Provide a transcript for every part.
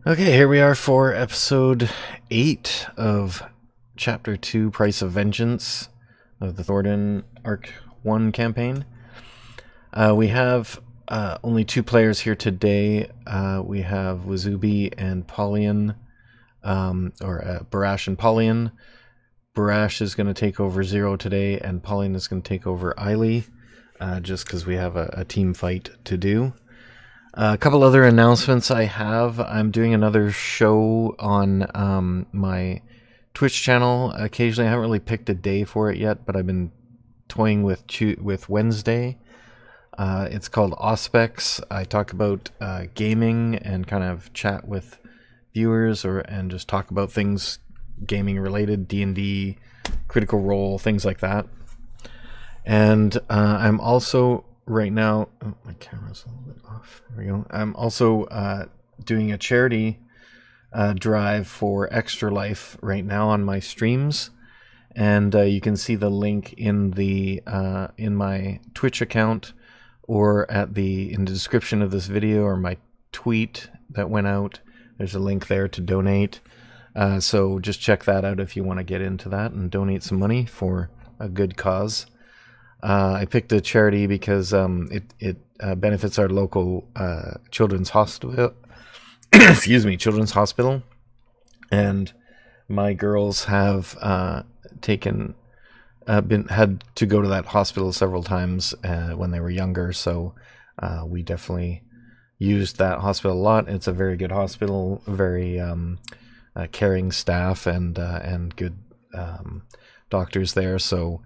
Okay, here we are for episode 8 of Chapter 2, Price of Vengeance of the Thoridan Arc 1 campaign. We have only 2 players here today. We have Wazubi and Paulian, Barash and Paulian. Barash is going to take over Zero today, and Paulian is going to take over Eiley, just because we have a team fight to do. A couple other announcements I have. I'm doing another show on my Twitch channel. Occasionally, I haven't really picked a day for it yet, but I've been toying with Wednesday. It's called Auspex. I talk about gaming and kind of chat with viewers and just talk about things gaming related, D&D, Critical Role, things like that. And I'm also right now, my camera's a little bit off. There we go. I'm also doing a charity drive for Extra Life right now on my streams, and you can see the link in the in my Twitch account or in the description of this video or my tweet that went out. There's a link there to donate. So just check that out if you want to get into that and donate some money for a good cause. I picked a charity because it benefits our local children's hospital. Excuse me, children's hospital, and my girls have had to go to that hospital several times when they were younger. So we definitely used that hospital a lot. It's a very good hospital, very caring staff, and good doctors there. So.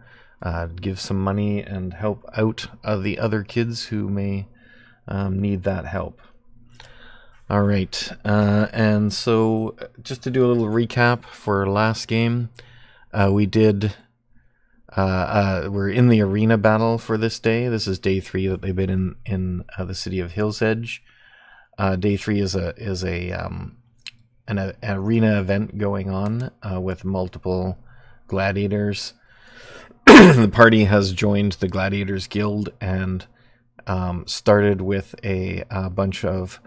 Give some money and help out the other kids who may need that help. All right, and so just to do a little recap for last game, we did. We're in the arena battle for this day. This is day 3 that they've been in the city of Hills Edge. Day 3 is an arena event going on with multiple gladiators. The party has joined the Gladiators Guild and started with a bunch of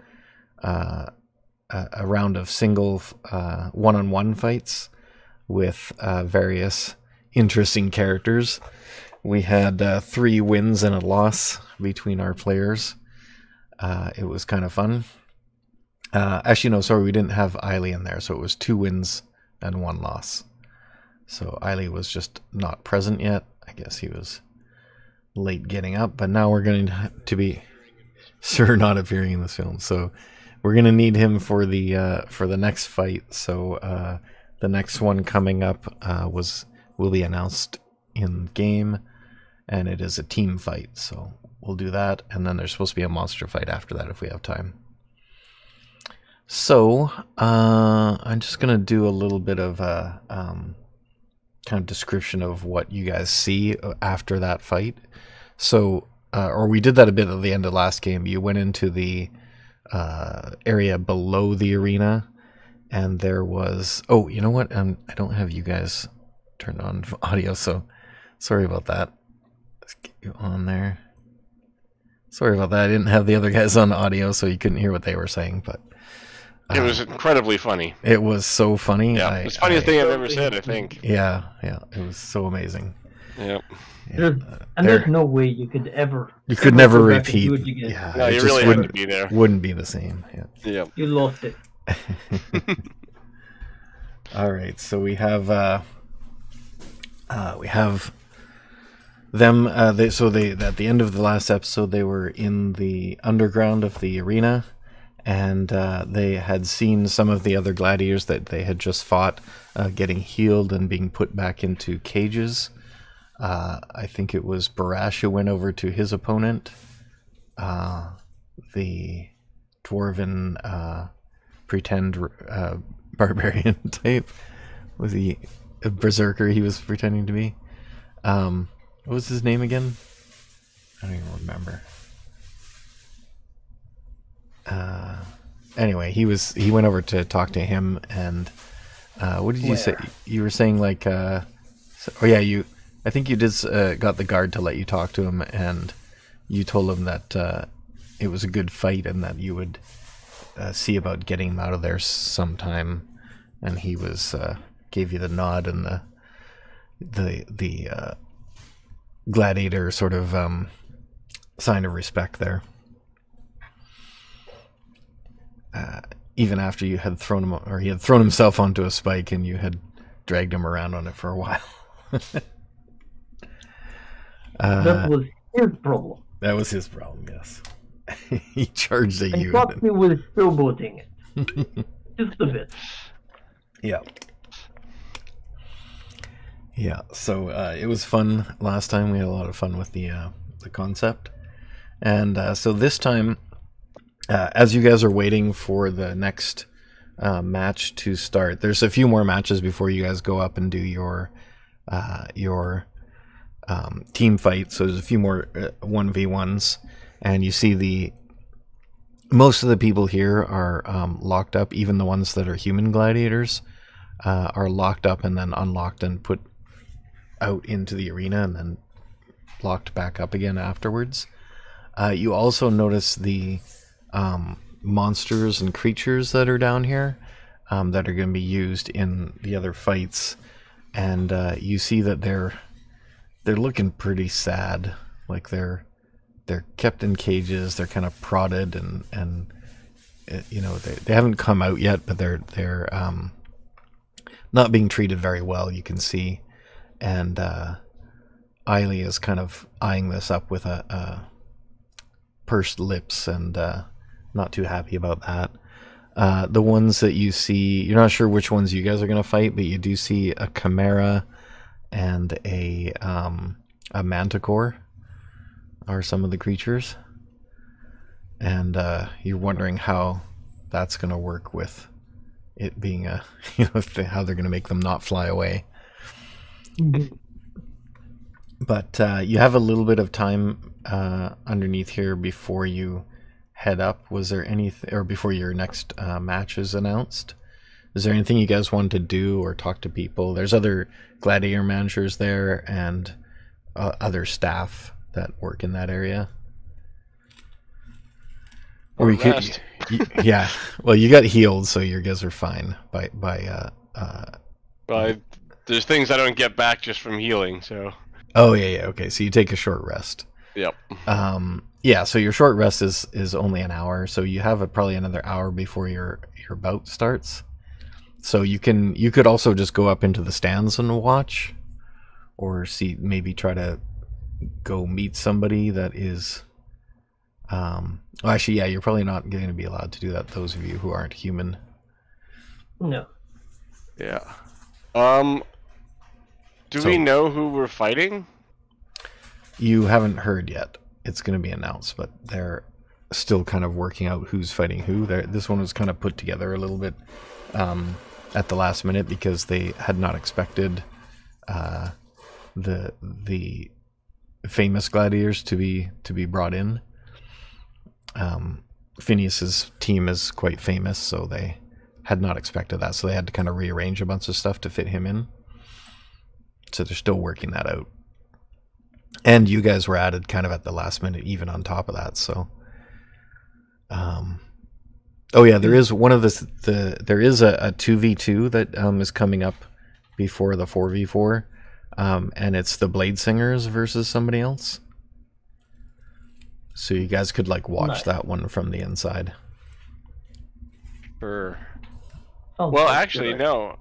a round of single one-on-one fights with various interesting characters. We had 3 wins and a loss between our players. It was kind of fun. Actually, no, sorry, we didn't have Eiley in there, so it was 2 wins and 1 loss. So Eiley was just not present yet. I guess he was late getting up, but now we're going to be not appearing in this film. So we're going to need him for the next fight. So the next one coming up will be announced in game, and it is a team fight. So we'll do that, and then there's supposed to be a monster fight after that if we have time. So I'm just going to do a little bit of kind of description of what you guys see after that fight. So, or we did that a bit at the end of last game. You went into the area below the arena, and there was... Oh, you know what? I don't have you guys turned on audio, so sorry about that. Let's get you on there. Sorry about that. I didn't have the other guys on audio, so you couldn't hear what they were saying, but... It was incredibly funny. It was so funny. Yeah, it's the funniest thing I've ever said, I think. Yeah, it was so amazing. Yep. Yeah. There's no way you could ever... You could never repeat. Yeah, no, you really had to be there. Wouldn't be the same. Yeah. You lost it. All right, so we have them. At the end of the last episode, they were in the underground of the arena. And they had seen some of the other gladiators that they had just fought getting healed and being put back into cages. I think it was Barash who went over to his opponent, the dwarven pretend barbarian type. Was he a berserker he was pretending to be? What was his name again? I don't even remember. Anyway, he went over to talk to him, and what did you say? You were saying like, I think you did got the guard to let you talk to him, and you told him that it was a good fight and that you would see about getting him out of there sometime, and he was gave you the nod and the gladiator sort of sign of respect there. Even after you had thrown him, or he had thrown himself onto a spike and you had dragged him around on it for a while. That was his problem. That was his problem, yes. He charged at you. I thought he was showboating it. Just a bit. Yeah. Yeah, so it was fun last time. We had a lot of fun with the concept. And so this time, as you guys are waiting for the next match to start, there's a few more matches before you guys go up and do your team fight. So there's a few more 1v1s, and you see most of the people here are locked up. Even the ones that are human gladiators are locked up and then unlocked and put out into the arena and then locked back up again afterwards. You also notice the monsters and creatures that are down here that are going to be used in the other fights, and you see that they're looking pretty sad. Like they're kept in cages. They're kind of prodded and you know, they haven't come out yet, but they're not being treated very well, you can see. And Eiley is kind of eyeing this up with a pursed lips and not too happy about that. The ones that you see, you're not sure which ones you guys are going to fight, but you do see a chimera and a manticore are some of the creatures. And you're wondering how that's going to work with it being a, you know, how they're going to make them not fly away. Mm-hmm. But you have a little bit of time underneath here before you head up. Was there anything, or before your next match is announced? Is there anything you guys want to do or talk to people? There's other gladiator managers there and other staff that work in that area. Or you could, yeah. Well, you got healed, so your guys are fine. Well, there's things I don't get back just from healing, so. Oh yeah. Okay, so you take a short rest. Yep. Yeah. So your short rest is only an hour, so you have probably another hour before your bout starts. So you could also just go up into the stands and watch, or maybe try to go meet somebody that is. Well, actually, yeah, you're probably not going to be allowed to do that. Those of you who aren't human. No. Yeah. Do we know who we're fighting? You haven't heard yet. It's going to be announced, but they're still kind of working out who's fighting who. This one was kind of put together a little bit at the last minute because they had not expected the famous gladiators to be brought in. Phineas's team is quite famous, so they had not expected that. So they had to kind of rearrange a bunch of stuff to fit him in. So they're still working that out. And you guys were added kind of at the last minute, even on top of that. So, oh yeah, there is one of there is a 2v2 that is coming up before the 4v4, and it's the Blade Singers versus somebody else. So you guys could like watch that one from the inside. Sure. Oh, Well, actually, no.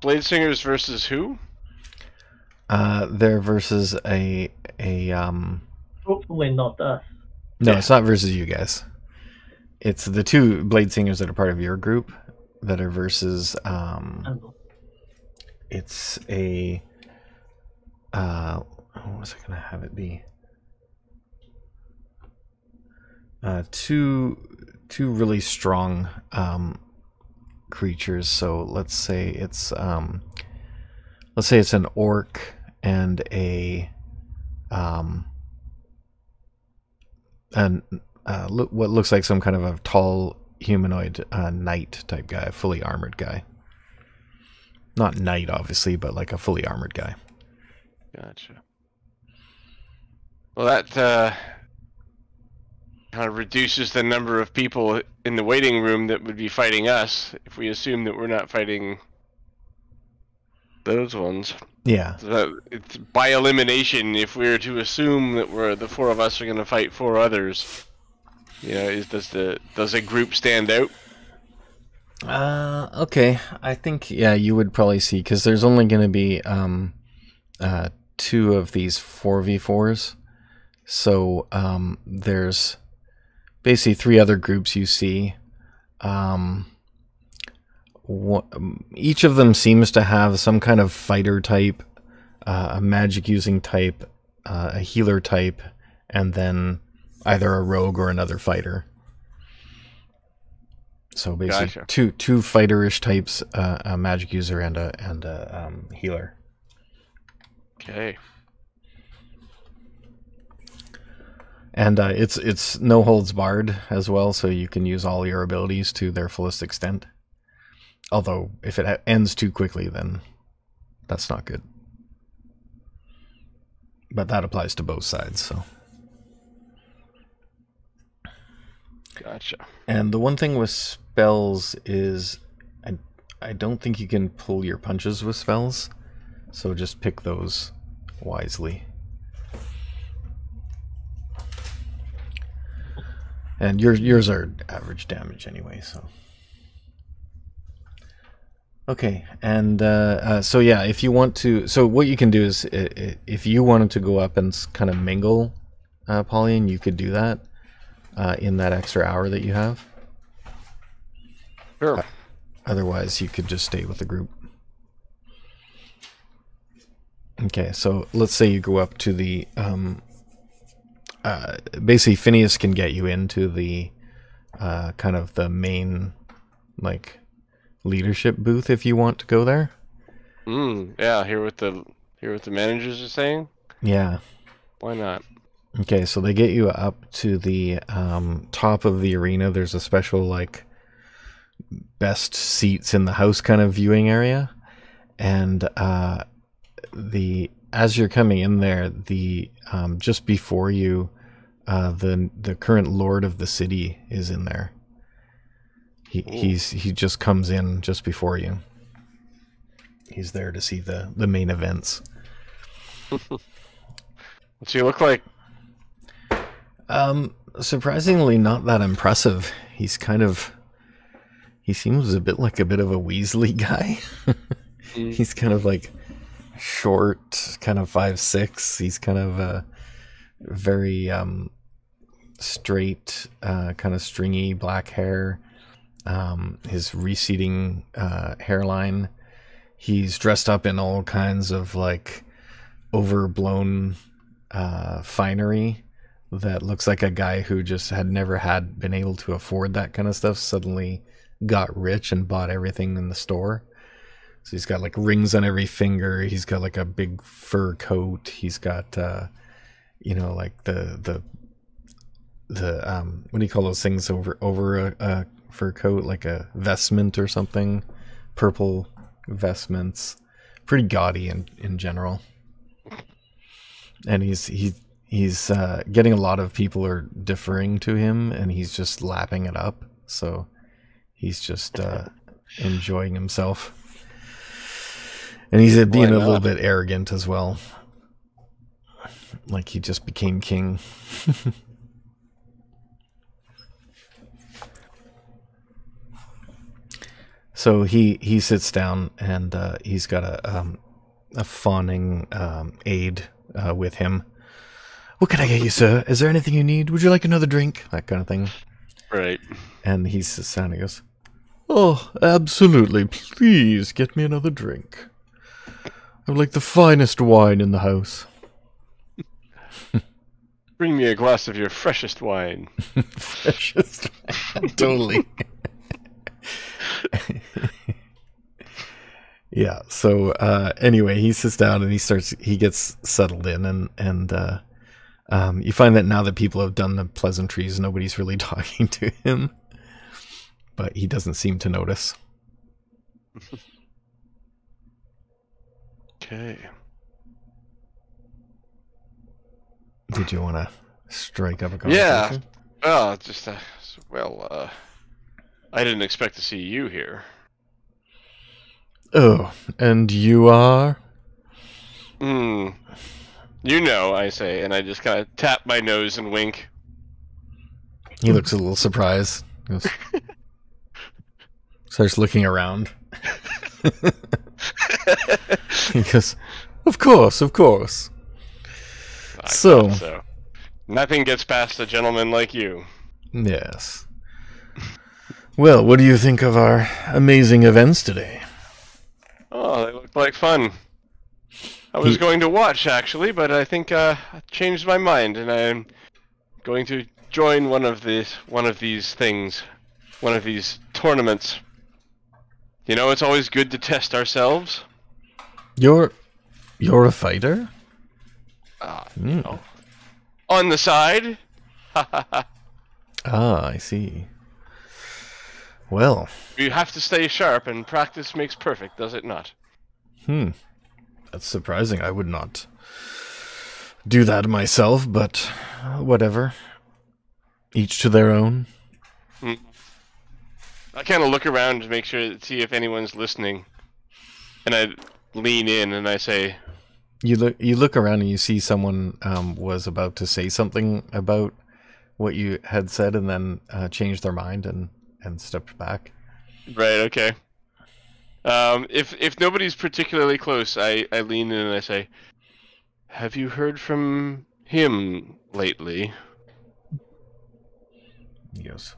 Blade Singers versus who? They're versus a hopefully not us. No, it's not versus you guys. It's the two Blade Singers that are part of your group that are versus it's a what was I gonna have it be? Two really strong creatures. So let's say it's an orc and what looks like some kind of a tall humanoid knight type guy, a fully armored guy. Not knight, obviously, but like a fully armored guy. Gotcha. Well, that kind of reduces the number of people in the waiting room that would be fighting us if we assume that we're not fighting those ones. Yeah. So it's by elimination. If we were to assume that the four of us are going to fight four others, does a group stand out? Okay. I think you would probably see, because there's only going to be 2 of these 4v4s. So there's basically 3 other groups you see. Each of them seems to have some kind of fighter type, a magic using type, a healer type, and then either a rogue or another fighter. So basically, Gotcha. two fighterish types, a magic user and a healer. Okay. And it's no holds barred as well, so you can use all your abilities to their fullest extent. Although, if it ends too quickly, then that's not good. But that applies to both sides, so. Gotcha. And the one thing with spells is I don't think you can pull your punches with spells, so just pick those wisely. And yours are average damage anyway, so. Okay, and so yeah, if you want to, so what you can do is, if you wanted to go up and kind of mingle, Pauline, you could do that in that extra hour that you have. Sure. Otherwise, you could just stay with the group. Okay, so let's say you go up to the, basically Phineas can get you into the, kind of the main, like, leadership booth if you want to go there. Yeah, hear what the managers are saying? Yeah. Why not? Okay, so they get you up to the top of the arena. There's a special, like, best seats in the house kind of viewing area. And as you're coming in there, just before you, the current lord of the city is in there. He just comes in just before you. He's there to see the main events. What's he look like? Surprisingly not that impressive. He seems a bit of a Weasley guy. He's kind of like short, kind of 5'6". He's kind of very straight, kind of stringy black hair. His receding hairline. He's dressed up in all kinds of like overblown finery that looks like a guy who just had never been able to afford that kind of stuff, suddenly got rich and bought everything in the store. So he's got like rings on every finger. He's got like a big fur coat. He's got like the what do you call those things over a fur coat, like a vestment or something, purple vestments, pretty gaudy in general. And he's getting a lot of people are deferring to him, and he's just lapping it up. So he's just enjoying himself, and he's being a little bit arrogant as well, like he just became king. So he sits down, and he's got a fawning aide with him. What can I get you, sir? Is there anything you need? Would you like another drink? That kind of thing. Right. And he sits down and he goes, "Oh, absolutely. Please get me another drink. I would like the finest wine in the house." Bring me a glass of your freshest wine. Freshest wine. Totally. Yeah, so anyway, he sits down and he gets settled in, and you find that now that people have done the pleasantries, nobody's really talking to him, but he doesn't seem to notice. Okay. Did you want to strike up a conversation? Oh, just I didn't expect to see you here. Oh, and you are? Hmm. You know, I say, and I just kind of tap my nose and wink. He looks a little surprised. He goes, starts looking around. He goes, of course, of course. I So, thought so. Nothing gets past a gentleman like you. yes. Well, what do you think of our amazing events today? Oh, they looked like fun. I was going to watch, actually, but I think I changed my mind, and I'm going to join one of these things, one of these tournaments. You know, it's always good to test ourselves. You're a fighter? You know, on the side. Ah, I see. Well, You have to stay sharp, and practice makes perfect, does it not? that's surprising. I would not do that myself, but whatever. Each to their own. I kind of look around to make sure, see if anyone's listening, and I lean in and I say, You look around and you see someone was about to say something about what you had said, and then changed their mind and stepped back. right, okay. If nobody's particularly close, I lean in and I say, have you heard from him lately? He goes,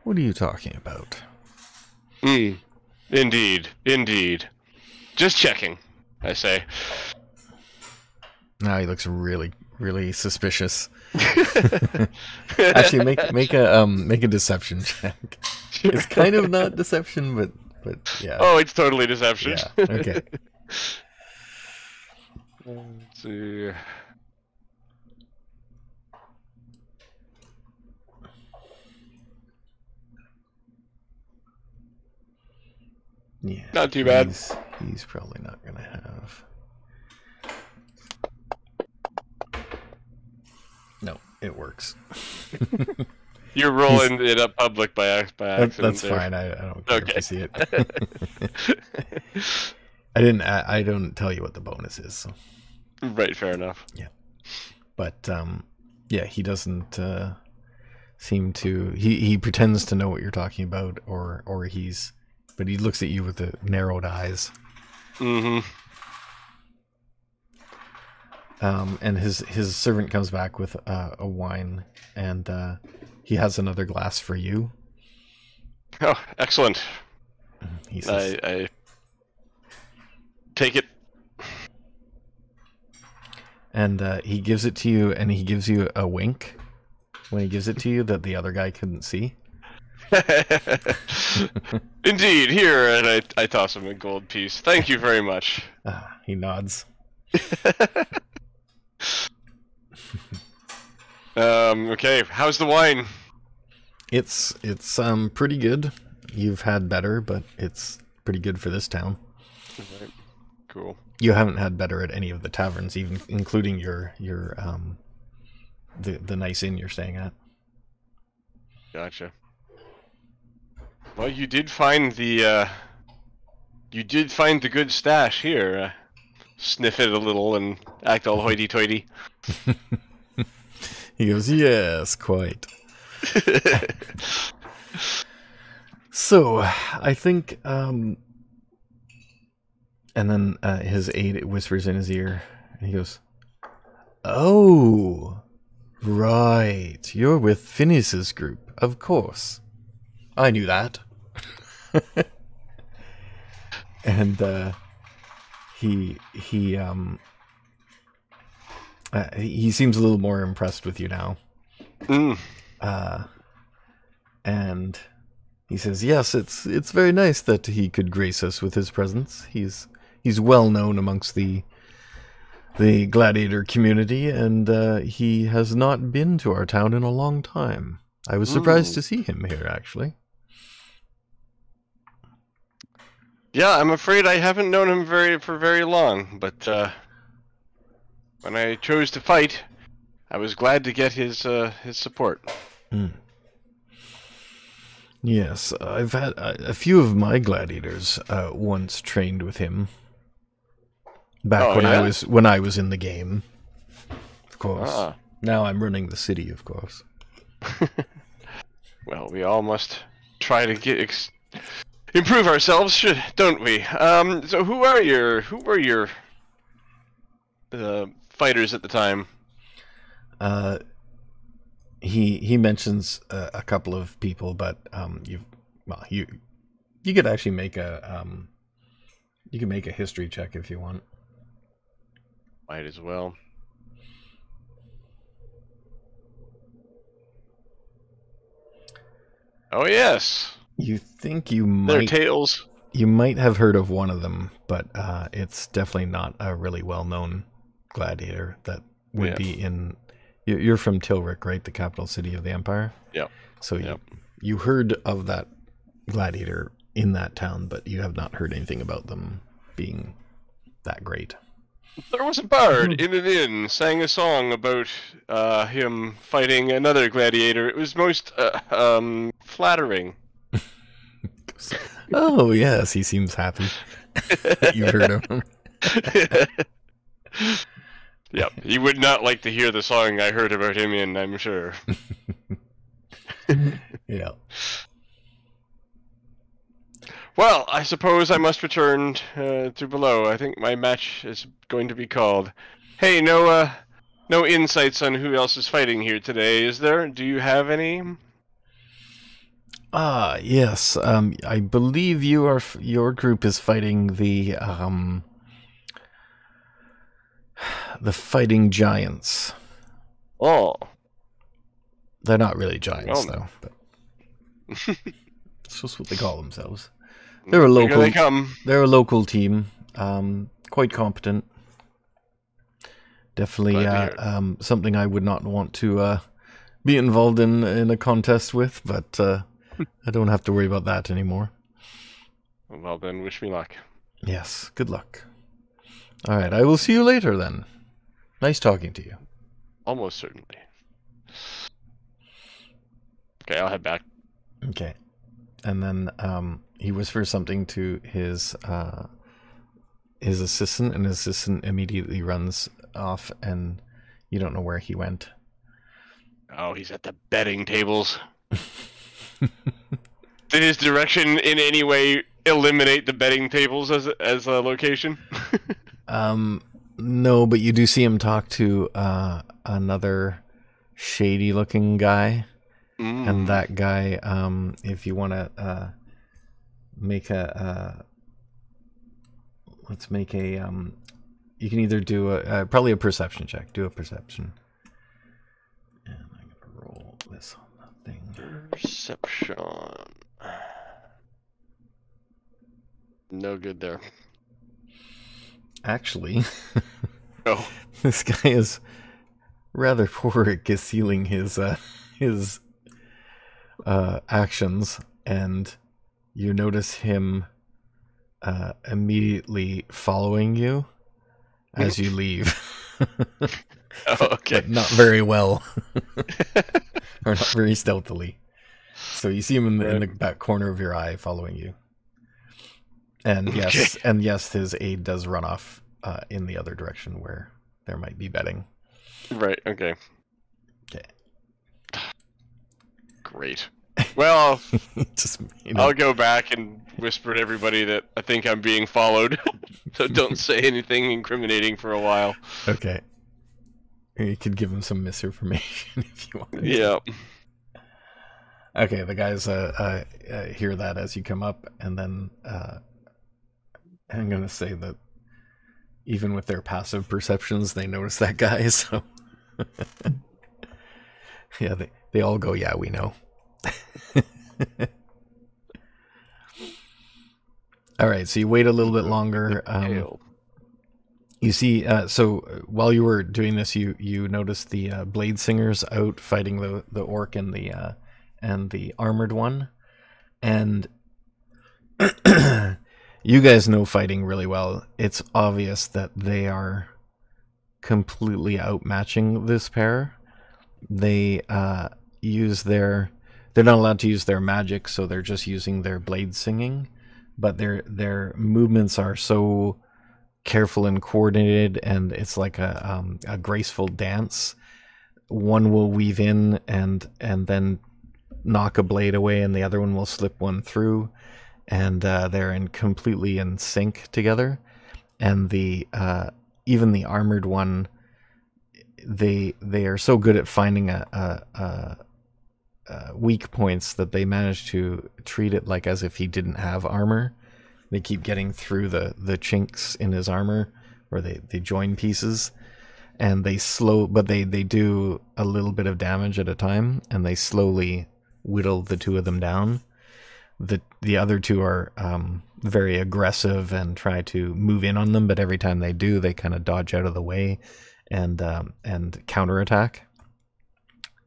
what are you talking about? Indeed. Just checking, I say. Now he looks really, really suspicious. Actually, make a deception check. It's kind of not deception, but yeah. Oh, it's totally deception. Yeah. Okay. Let's see. Yeah. Not too bad. He's probably not gonna have. No, it works. You're rolling it up public by accident. That's there. fine. I don't care Okay. if you see it. I don't tell you what the bonus is. So. Right, fair enough. Yeah. But yeah, he doesn't seem to. He pretends to know what you're talking about, or he's. But he looks at you with the narrowed eyes. Mm-hmm. And his servant comes back with a wine, and he has another glass for you. Oh, excellent. He says, I take it. and he gives it to you, and he gives you a wink when he gives it to you that the other guy couldn't see. Indeed, here, and I toss him a gold piece. Thank you very much. He nods. Okay, how's the wine? It's pretty good. You've had better, but it's pretty good for this town. Right. Cool. You haven't had better at any of the taverns, even including your the nice inn you're staying at. Gotcha. Well, you did find the good stash here. Sniff it a little and act all hoity-toity. He goes, yes, quite. So, I think, and then his aide whispers in his ear, and he goes, oh, right, you're with Phineas's group, of course. I knew that. And he seems a little more impressed with you now. And he says, yes, it's very nice that he could grace us with his presence. He's well known amongst the gladiator community, and he has not been to our town in a long time. I was surprised to see him here, actually. Yeah, I'm afraid I haven't known him for very long, but when I chose to fight, I was glad to get his support. Yes, I've had a few of my gladiators once trained with him. Back when I was in the game, of course. Now I'm running the city, of course. Well, we all must try to get improve ourselves, don't we? So who were your fighters at the time? He mentions a couple of people, but you could actually make a you can make a history check if you want. Might as well. Oh yes. You think you might their tales. You might have heard of one of them, but it's definitely not a really well-known gladiator that would be in. You're from Tilric, right? The capital city of the Empire? Yeah. So you heard of that gladiator in that town, but you have not heard anything about them being that great. There was a bard in an inn, sang a song about him fighting another gladiator. It was most flattering. Oh, yes, he seems happy. You heard of him. Yep, he would not like to hear the song I heard about him in, I'm sure. Yeah. Well, I suppose I must return to below. I think my match is going to be called. Hey, no insights on who else is fighting here today, is there? Do you have any? Yes. I believe your group is fighting the fighting giants. Oh. They're not really giants, though. But it's just what they call themselves. They're a local. Here they come. They're a local team. Quite competent. Definitely something I would not want to be involved in a contest with, but I don't have to worry about that anymore. Well then, wish me luck. Yes, good luck. All right, I will see you later then. Nice talking to you. Almost certainly. Okay, I'll head back. Okay. And then he whispers something to his assistant, and his assistant immediately runs off, and you don't know where he went. Oh, he's at the betting tables. Did his direction in any way eliminate the betting tables as a location? No, but you do see him talk to another shady-looking guy. And that guy, if you want to make let's make a, you can either do probably a perception check. Do a perception. And I'm going to roll this on the thing. Perception. No good there. Actually, no. This guy is rather poor at concealing his actions, and you notice him immediately following you as you leave. Oh, okay. But not very well. Or not very stealthily. So you see him in the back corner of your eye following you. And yes, his aide does run off in the other direction where there might be betting. Right, okay. Okay. Great. Well, just, I'll go back and whisper to everybody that I think I'm being followed. So don't say anything incriminating for a while. Okay. You could give him some misinformation if you wanted. Yeah. Okay, the guys hear that as you come up, and then I'm going to say that even with their passive perceptions, they notice that guy, so... Yeah, they all go, yeah, we know. All right, so you wait a little bit longer. You see, so while you were doing this, you noticed the blade singers out fighting the orc and the armored one, and you guys know fighting really well. It's obvious that they are completely outmatching this pair. They use they're not allowed to use their magic, so they're just using their blade singing, but their movements are so careful and coordinated, and it's like a graceful dance. One will weave in and then knock a blade away, and the other one will slip one through, and they're completely in sync together. And the even the armored one, they are so good at finding a weak points that they manage to treat it like as if he didn't have armor. They keep getting through the chinks in his armor, or they join pieces, and they do a little bit of damage at a time, and they slowly whittle the two of them down. The other two are very aggressive and try to move in on them, but every time they do, they kind of dodge out of the way and counterattack.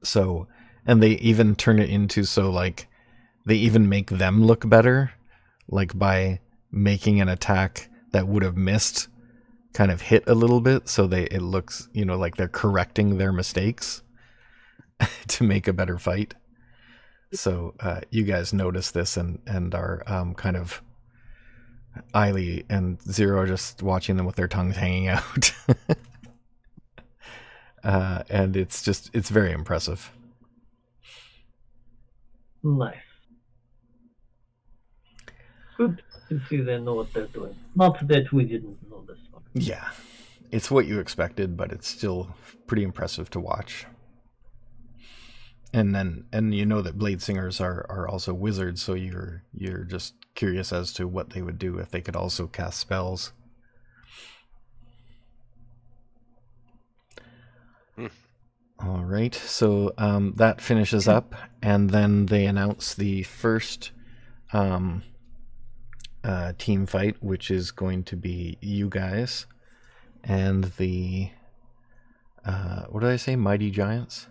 So, and they even turn it into they even make them look better, like by making an attack that would have missed kind of hit a little bit, so it looks, like they're correcting their mistakes to make a better fight. So you guys notice this and are kind of Eiley and Zero are just watching them with their tongues hanging out. And it's very impressive. Nice. Good to see they know what they're doing. Not that we didn't know this one. Yeah, it's what you expected, but it's still pretty impressive to watch. And you know that blade singers are also wizards, so you're just curious as to what they would do if they could also cast spells. All right, so that finishes up, and then they announce the first team fight, which is going to be you guys and the what did I say? Mighty Giants?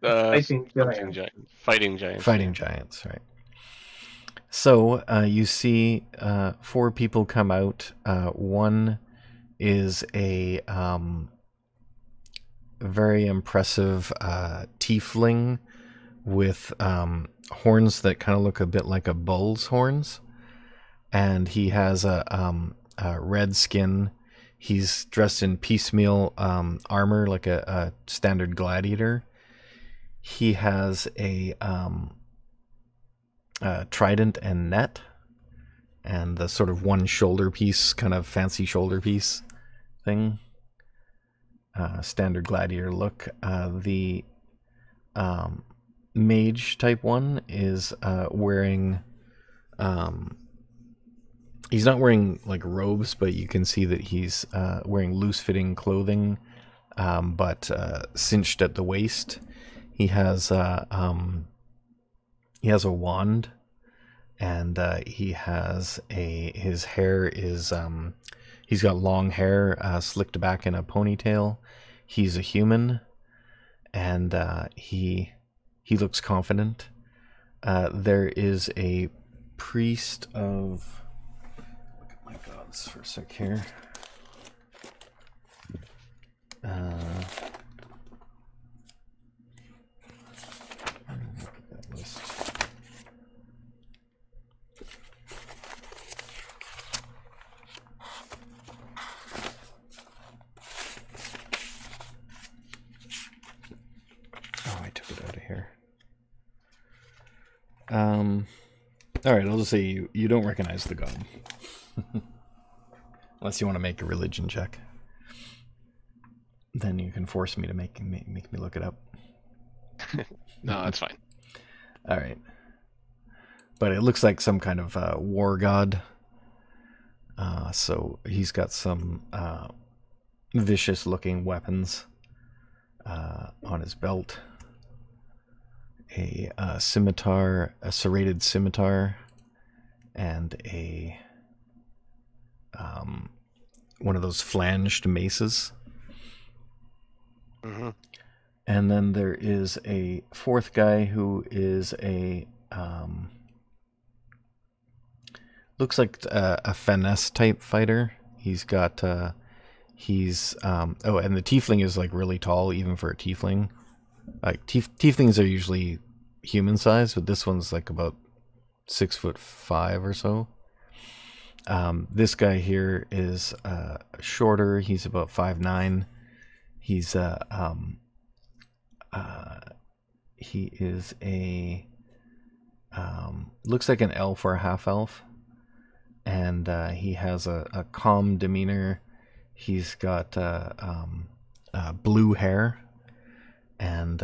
Fighting giants. Fighting giants, right. So you see 4 people come out. One is a very impressive tiefling with horns that kind of look a bit like a bull's horns, and he has a red skin. He's dressed in piecemeal armor, like a standard gladiator. He has a trident and net, and the sort of one shoulder piece, kind of fancy shoulder piece thing. Standard gladiator look. The mage type one is wearing he's not wearing like robes, but you can see that he's wearing loose fitting clothing, but cinched at the waist. He has a wand, and he has his hair is he's got long hair slicked back in a ponytail. He's a human, and he looks confident. There is a priest of... Look at my gods for a sec here. That list. Oh, I took it out of here. Alright, I'll just say you don't recognize the god. Unless you want to make a religion check. Then you can force me to make me look it up. No, that's fine. Alright. But it looks like some kind of war god. So he's got some vicious looking weapons on his belt. A scimitar, a serrated scimitar, and a one of those flanged maces. Mm-hmm. And then there is a fourth guy who is a looks like a finesse type fighter. He's got oh, and the tiefling is like really tall even for a tiefling. Like tieflings are usually human size, but this one's like about 6'5" or so. This guy here is shorter. He's about 5'9". He's he is a looks like an elf or a half elf, and he has a calm demeanor. He's got blue hair, and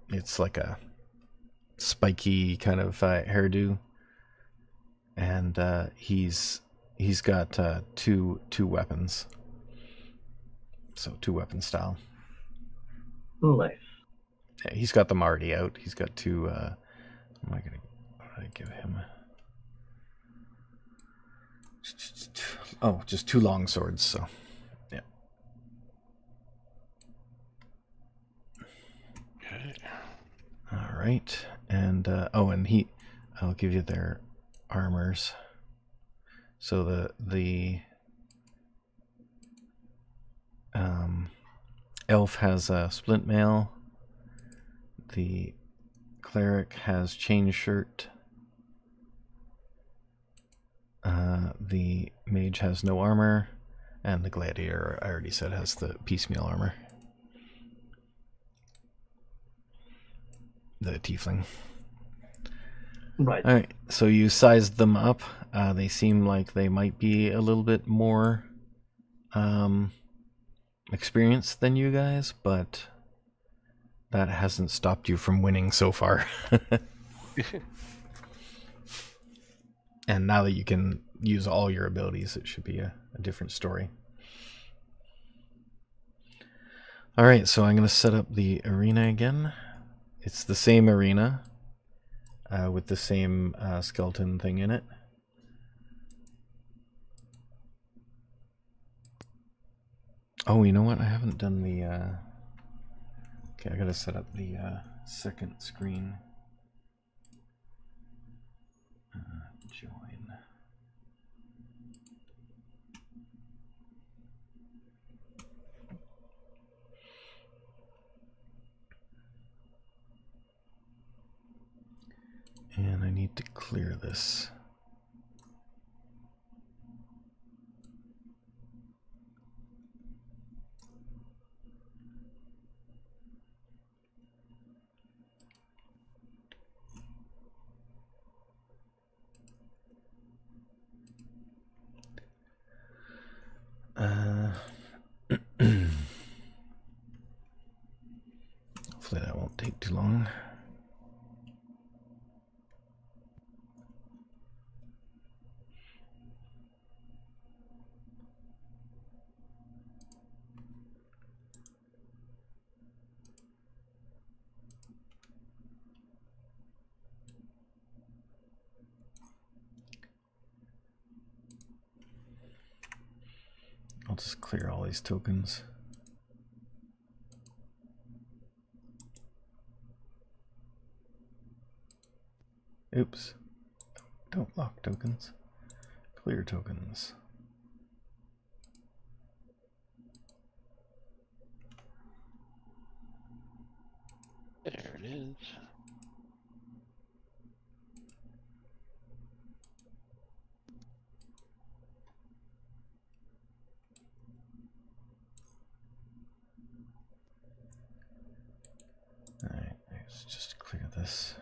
it's like a spiky kind of hairdo, and he's got two weapons, so 2-weapon style. Nice. Yeah, he's got them already out. He's got two. What did I give him? Oh, just 2 long swords. So, yeah. Okay. All right, and and I'll give you their armors. So the elf has a splint mail. The cleric has chain shirt. The mage has no armor, and the gladiator, I already said, has the piecemeal armor. The tiefling. Right. All right, so you sized them up. They seem like they might be a little bit more experienced than you guys, but that hasn't stopped you from winning so far. And now that you can use all your abilities, it should be a different story. All right, so I'm going to set up the arena again. It's the same arena with the same skeleton thing in it. Oh, you know what? I haven't done the... Okay, I got to set up the second screen. Join. And I need to clear this. Hopefully that won't take too long. I'll just clear all these tokens. Oops. Don't lock tokens. Clear tokens. There it is. Alright, let's just clear this.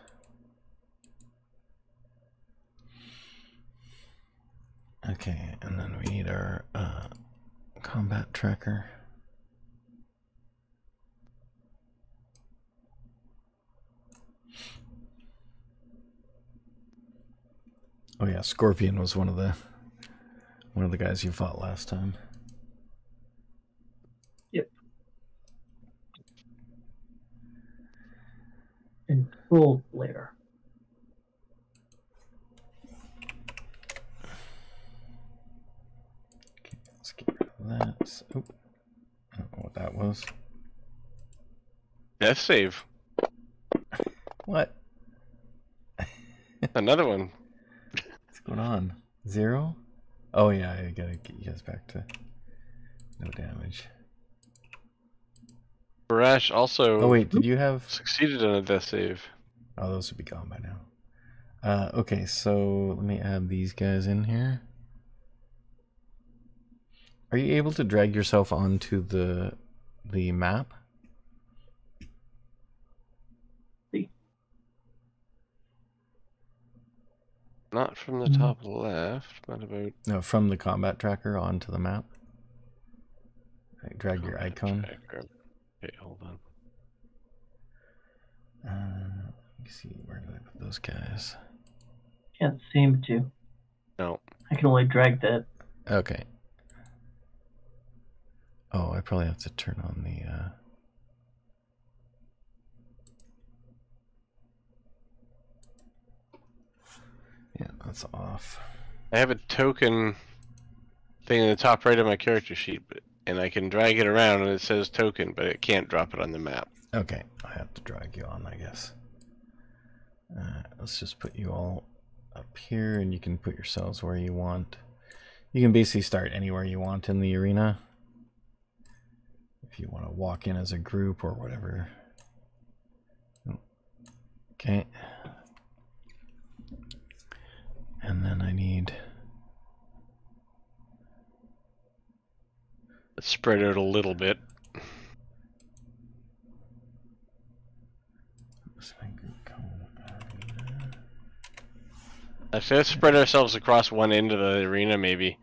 Okay, and then we need our combat tracker. Oh yeah, Scorpion was one of the guys you fought last time. Yep. And full flare. Okay, let's get rid of that. Oh, I don't know what that was. Death save. What? Another one. What's going on? 0? Oh yeah, I gotta get you guys back to no damage. Barash also Oh wait, did you have? succeeded on a death save. Oh, those would be gone by now. Okay, so let me add these guys in here. Are you able to drag yourself onto the map? See. Not from the top left, but about... No, from the combat tracker onto the map. Right, drag your combat icon. tracker. Okay, hold on. Let me see, where do I put those guys? Can't seem to. No. I can only drag that. Okay. Oh, I probably have to turn on the... Yeah, that's off. I have a token thing in the top right of my character sheet, and I can drag it around and it says token, but it can't drop it on the map. Okay, I have to drag you on, I guess. Let's just put you all up here, and you can put yourselves where you want. You can basically start anywhere you want in the arena. If you want to walk in as a group or whatever. Okay. And then I need... Let's spread out a little bit. Actually, let's spread ourselves across one end of the arena, maybe.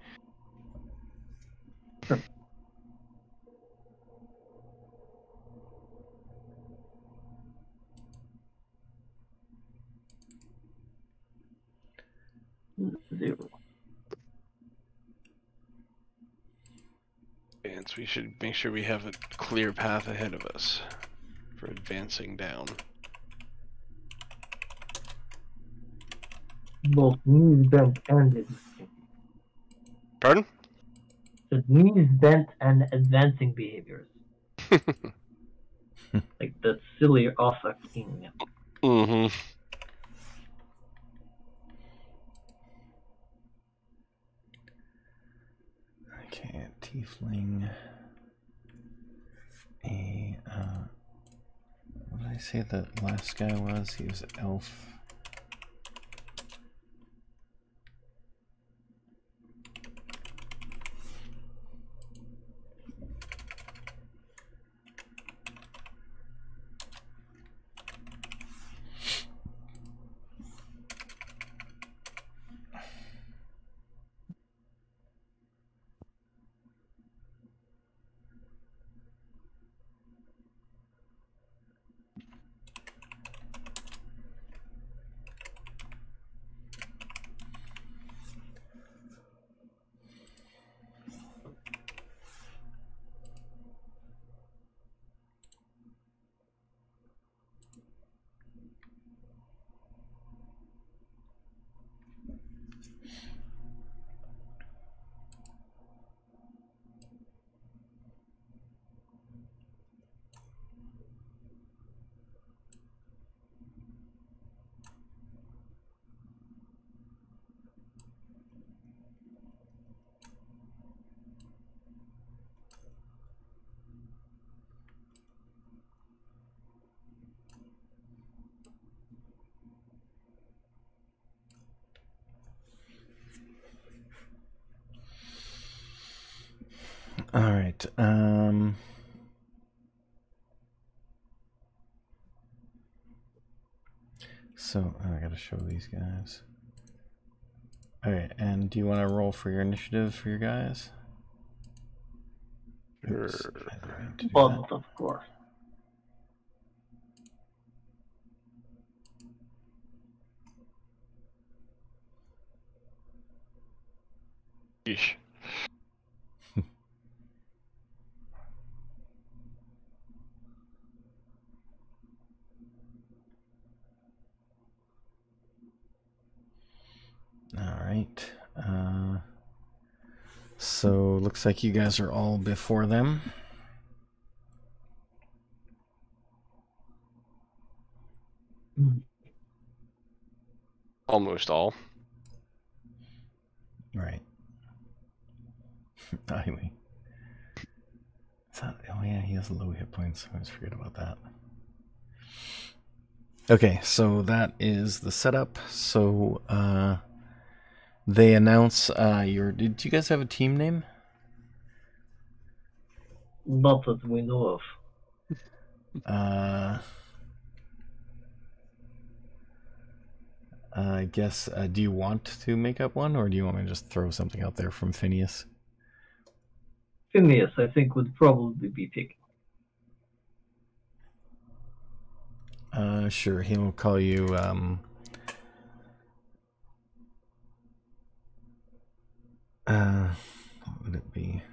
Zero. And so we should make sure we have a clear path ahead of us for advancing down. Both knees bent and advancing. Pardon? So knees bent and advancing behaviors. Like the silly offacking. Mm-hmm. Okay, tiefling. What did I say that last guy was? He was an elf. All right. So I gotta show these guys. All right, and do you want to roll for your initiative for your guys? Oops, I didn't mean to do Both, that. of course. Yeesh. All right. So looks like you guys are all before them. Almost all. Right. Anyway. that? Oh yeah, he has low hit points. I always forget about that. Okay, so that is the setup. So they announce your. Did you guys have a team name? Not that we know of. I guess. Do you want to make up one, or do you want me to just throw something out there from Phineas? Phineas, I think, would probably be picked. Sure. He'll call you. What would it be?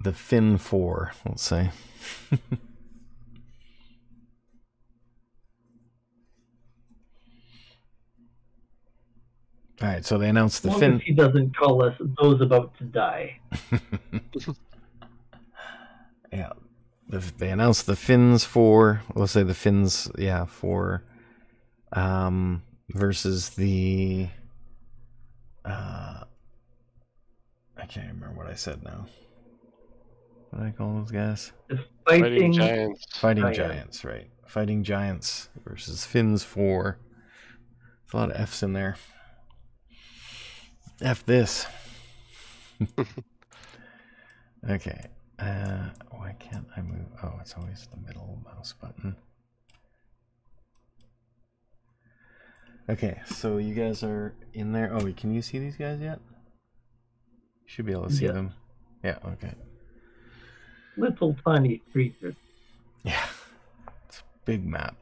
The Fin 4, let's say. All right, so they announced the Fin. If he doesn't call us those about to die. Yeah, they announced the Fins 4. Let's say the Fins, yeah, 4. Versus the. I can't remember what I said now. What do I call those guys? The Fighting Giants. Fighting Giants, right. Fighting Giants versus Fins 4. There's a lot of F's in there. F this. Okay. Why can't I move? Oh, it's always the middle mouse button. Okay, so you guys are in there. Oh, can you see these guys yet? You should be able to see them. Yeah, okay. Little tiny creatures. Yeah, it's a big map.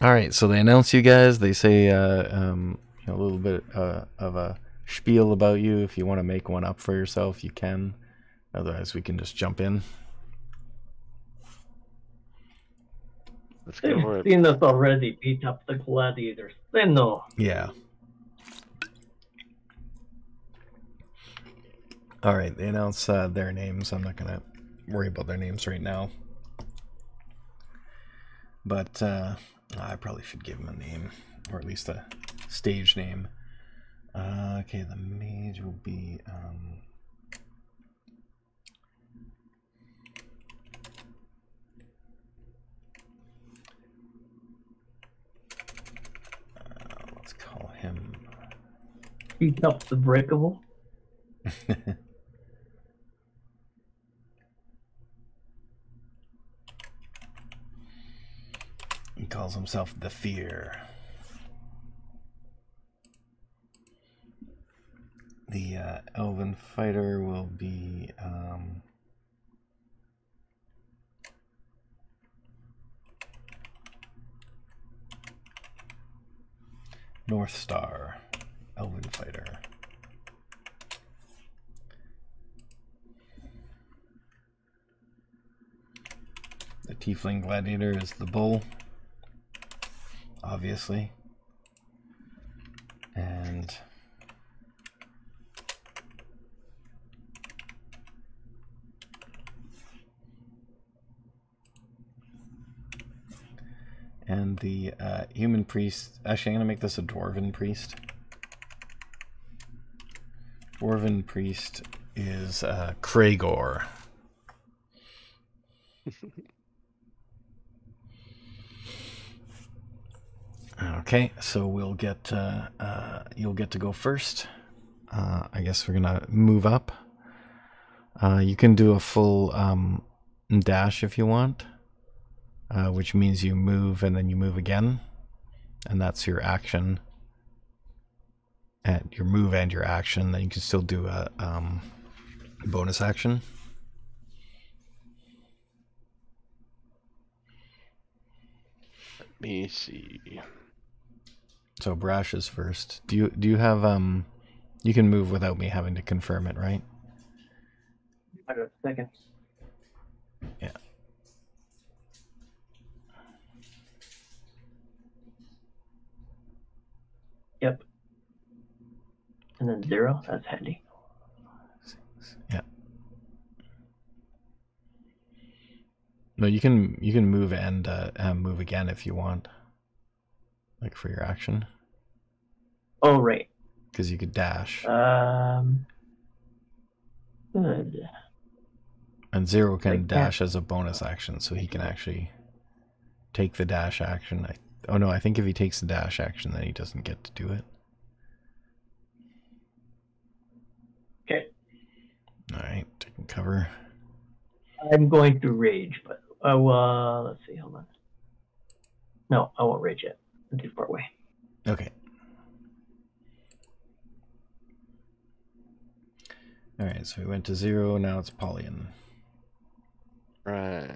All right, so they announce you guys. They say a little bit of a spiel about you. If you want to make one up for yourself, you can. Otherwise, we can just jump in. Let's go for it. They've seen us already beat up the gladiators. They know. Yeah. All right, they announce their names. I'm not going to worry about their names right now. But I probably should give them a name, or at least a stage name. Okay, the mage will be... let's call him... Beat up the breakable. He calls himself the Fear. The elven fighter will be North Star, elven fighter. The tiefling gladiator is the bull, obviously. And the human priest, actually I'm going to make this a dwarven priest. Dwarven priest is Kragor. Okay, so we'll get you'll get to go first. I guess we're gonna move up. You can do a full dash if you want, which means you move and then you move again, and that's your action. And your move and your action. Then you can still do a bonus action. Let me see. So Brash is first. Do you have you can move without me having to confirm it, right? I got a second. Yeah. Yep. And then 0, that's handy. Yeah. No, you can move and move again if you want. Like for your action. Oh, right. Because you could dash. Good. And Zero I can can't. dash as a bonus action, so he can actually take the dash action. Oh no, I think if he takes the dash action, then he doesn't get to do it. Okay. Alright, taking cover. I'm going to rage, but let's see. Hold on. No, I won't rage yet. I'm too far away. Okay. Alright, so we went to 0, now it's Paulian. Right.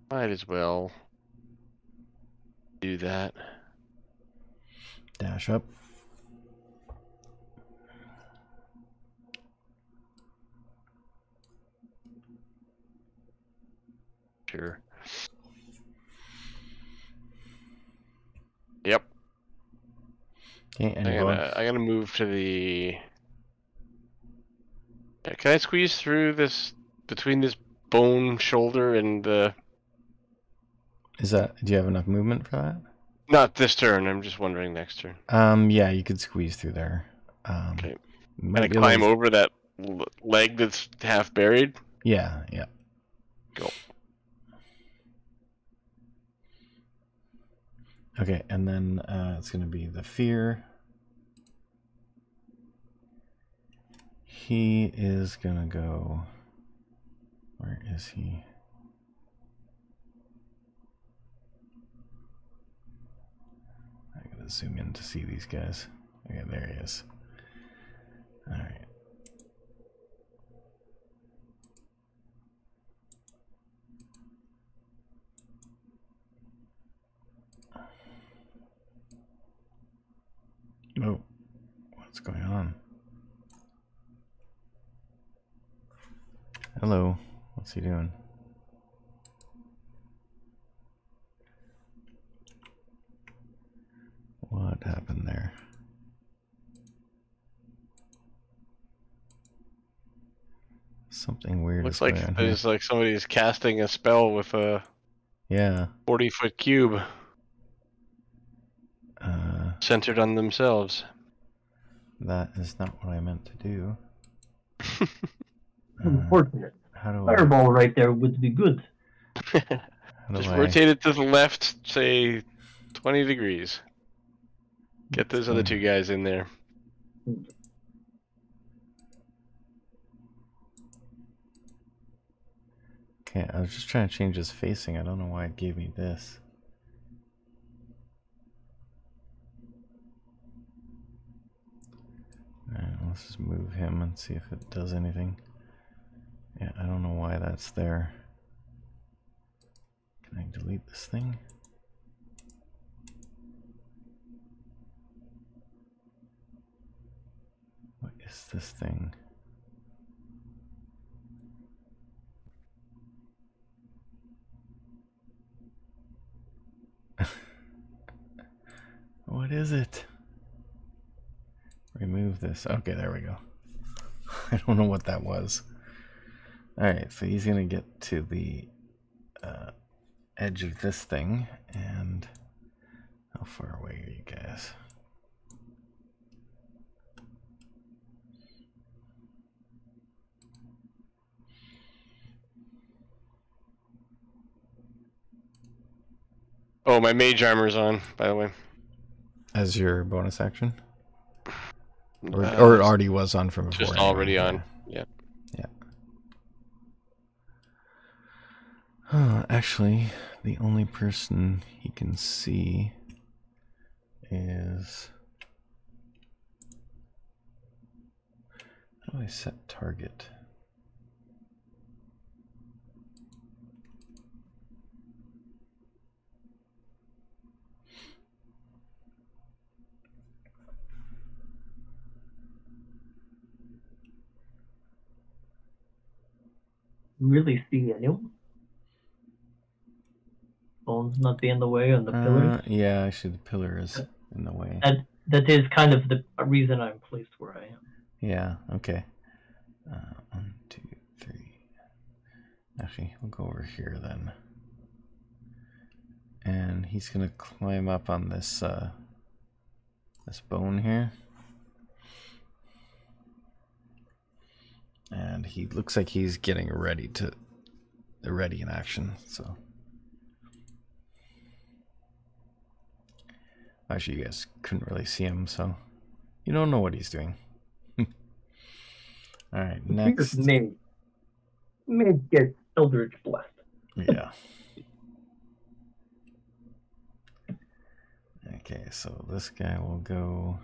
Might as well do that. Dash up. Sure. Yep. Okay, I gotta move to the. Yeah, can I squeeze through this between this bone shoulder and the? do you have enough movement for that? Not this turn. I'm just wondering next turn. Yeah, you could squeeze through there. Okay. Can I climb over that leg that's half buried? Yeah, yeah. Go. Okay, and then it's going to be the fear. He is going to go... Where is he? I got to zoom in to see these guys. Okay, there he is. All right. Oh, what's going on? Hello, what's he doing? What happened there? Something weird Looks is like going on here. there's like somebody's casting a spell with a 40-foot cube centered on themselves. That is not what I meant to do. Unfortunate. How do Fireball right there would be good. Just rotate it to the left, say 20 degrees. Get those other two guys in there. Okay, I was just trying to change his facing. I don't know why it gave me this. Alright, let's just move him and see if it does anything. Yeah, I don't know why that's there. Can I delete this thing? What is this thing? What is it? Remove this. Okay, there we go. I don't know what that was. Alright, so he's gonna get to the edge of this thing, and how far away are you guys? Oh, my mage armor's on, by the way. As your bonus action? Or it already was on from before? Just already on, yeah. Yeah. Actually, the only person he can see is... How do I set target? Really see anyone? Bones not be in the way on the pillars? Yeah, actually the pillar is in the way. That is kind of the reason I'm placed where I am. Yeah, okay. 1, 2, 3. Actually, we'll go over here then. And he's gonna climb up on this this bone here. And he looks like he's getting ready in action, so. Actually, you guys couldn't really see him, so you don't know what he's doing. Alright, next. May get Eldritch blessed. Yeah. Okay, so this guy will go.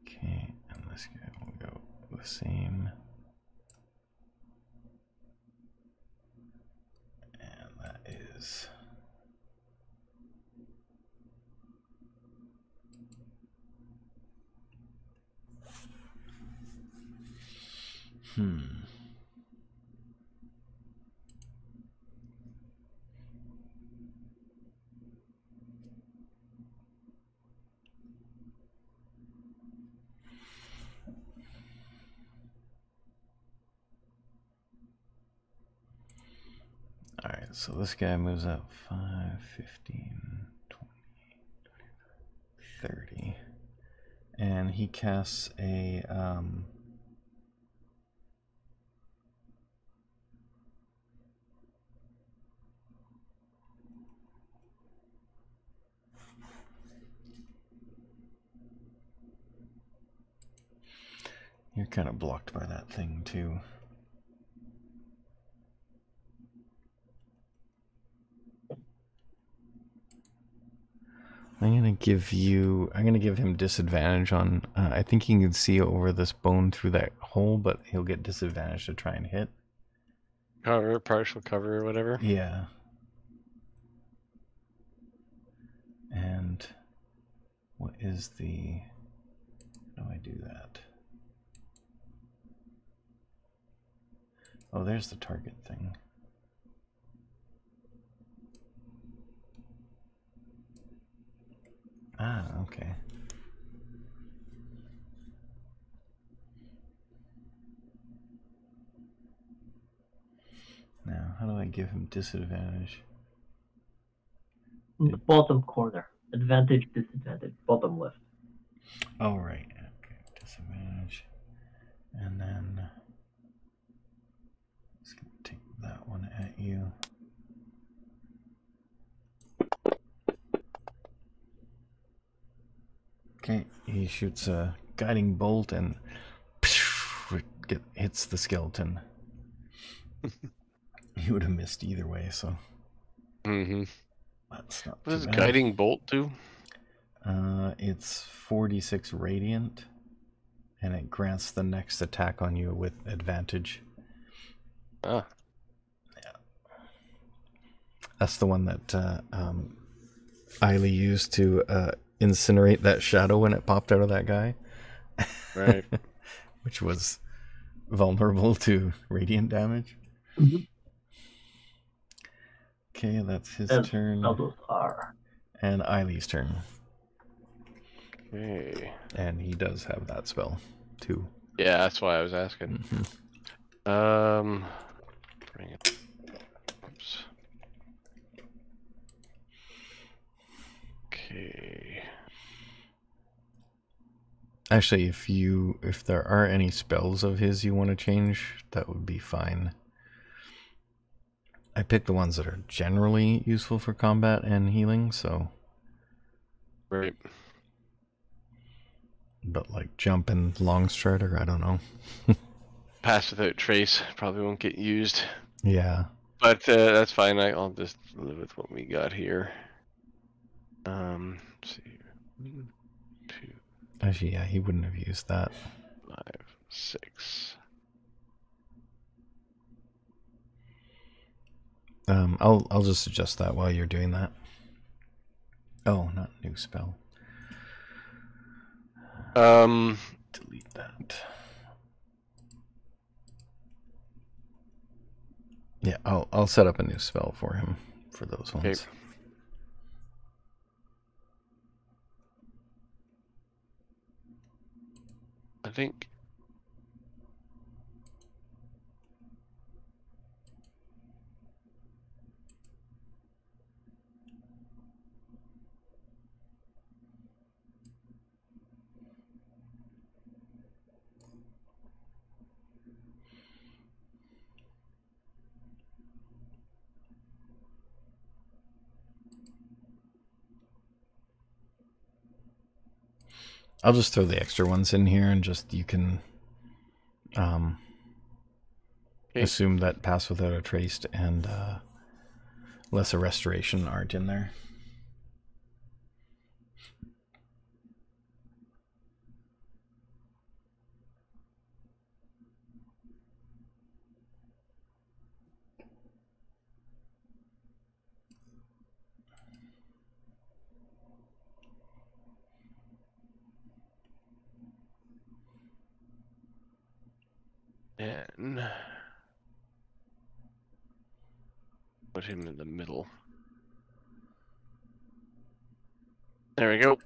Okay, and this guy will go the same. And that is. Alright, so this guy moves up 5, 15, 20, 25, 30. And he casts a you're kind of blocked by that thing too. I'm gonna give him disadvantage on. I think he can see over this bone through that hole, but he'll get disadvantage to try and hit. Cover, partial cover, or whatever. Yeah. And what is the? How do I do that? Oh, there's the target thing. Ah, okay. Now, how do I give him disadvantage? In the bottom corner. Advantage, disadvantage, bottom left. Oh, right. Okay, disadvantage. And then let's take that one at you. Okay, he shoots a guiding bolt and hits the skeleton. He would have missed either way, so. That's not what does too bad. guiding bolt do? It's 46 radiant, and it grants the next attack on you with advantage. Ah. Yeah. That's the one that Eiley used to incinerate that shadow when it popped out of that guy. Right. Which was vulnerable to radiant damage. Okay, that's his turn. Others are. And Eiley's turn. Okay. And he does have that spell, too. Yeah, that's why I was asking. Bring it. Oops. Okay. Actually, if there are any spells of his you want to change, that would be fine. I picked the ones that are generally useful for combat and healing, so. Right. But like jump and long strider, I don't know. Pass without trace probably won't get used. Yeah. But that's fine. I'll just live with what we got here. Let's see. 1, 2, Actually, yeah, he wouldn't have used that. 5, 6. I'll just adjust that while you're doing that. Oh, not new spell. Delete that. Yeah, I'll set up a new spell for him for those ones. Okay. think. I'll just throw the extra ones in here and just you can assume that Pass Without a Trace and Lesser Restoration aren't in there. And put him in the middle. There we go.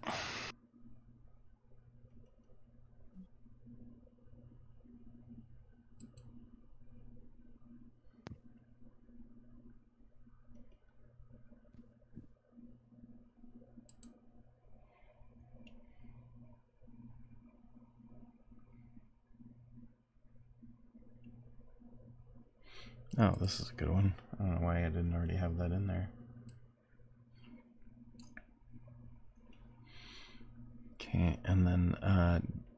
Oh, this is a good one. I don't know why I didn't already have that in there. Okay, and then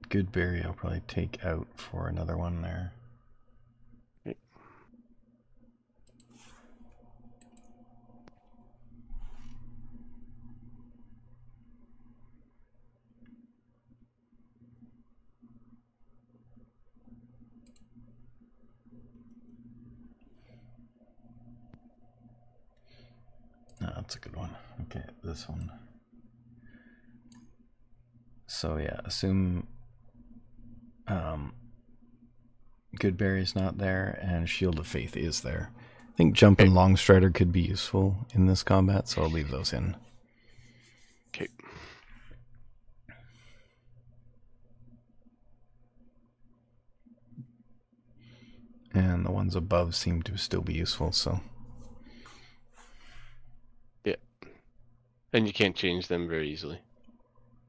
Goodberry I'll probably take out for another one there. No, that's a good one. Okay, this one. So yeah, assume Goodberry's not there and Shield of Faith is there. I think Jump and Longstrider could be useful in this combat, so I'll leave those in. Okay. And the ones above seem to still be useful, so. Yeah. And you can't change them very easily.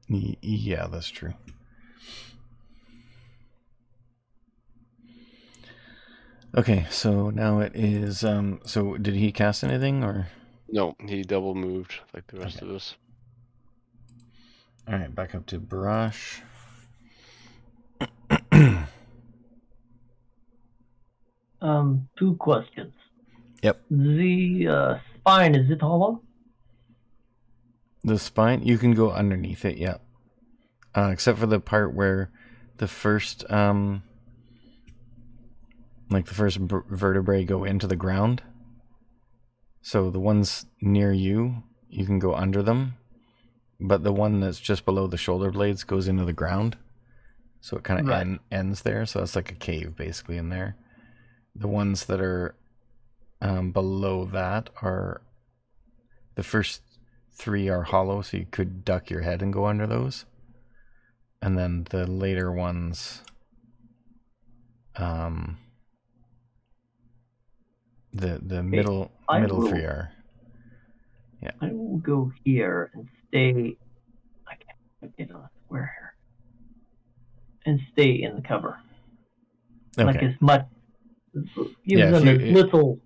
Yeah, that's true. Okay, so now it is, so did he cast anything, or? No, he double moved like the rest of us. Alright, back up to Barash. Two questions. Yep. The spine, is it hollow? The spine, you can go underneath it, yeah. Except for the part where the first, like the first vertebrae go into the ground. So the ones near you, you can go under them. But the one that's just below the shoulder blades goes into the ground. So it kind of ends there. So it's like a cave basically in there. The ones that are below that are, the first three are hollow, so you could duck your head and go under those. And then the later ones, the middle three are. Yeah. I will go here and stay. I can't get a square here. And stay in the cover. Okay. Like as much. Give them as little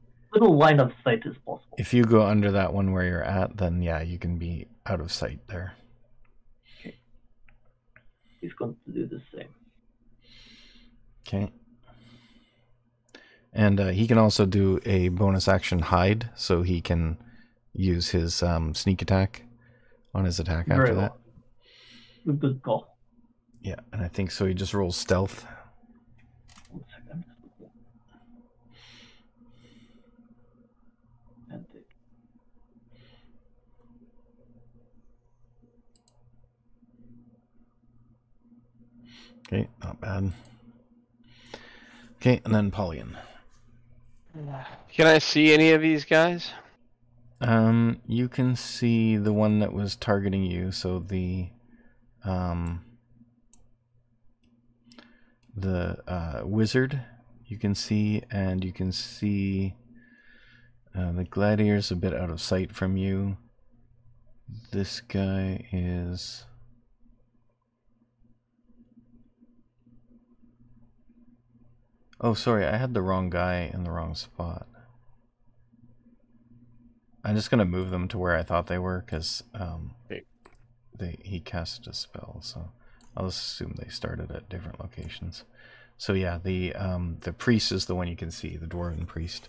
line of sight as possible. If you go under that one where you're at, then yeah, you can be out of sight there. Okay. He's going to do the same. Okay. And he can also do a bonus action hide, so he can use his sneak attack on his attack after that. Good call. Yeah, and I think so he just rolls stealth. 1 second. Okay, not bad. Okay, and then Paulian. Can I see any of these guys? You can see the one that was targeting you, so the the wizard you can see, and you can see the gladiator's a bit out of sight from you. This guy is... Oh, sorry, I had the wrong guy in the wrong spot. I'm just gonna move them to where I thought they were, because he casted a spell, so I'll just assume they started at different locations. So yeah, the priest is the one you can see, the dwarven priest.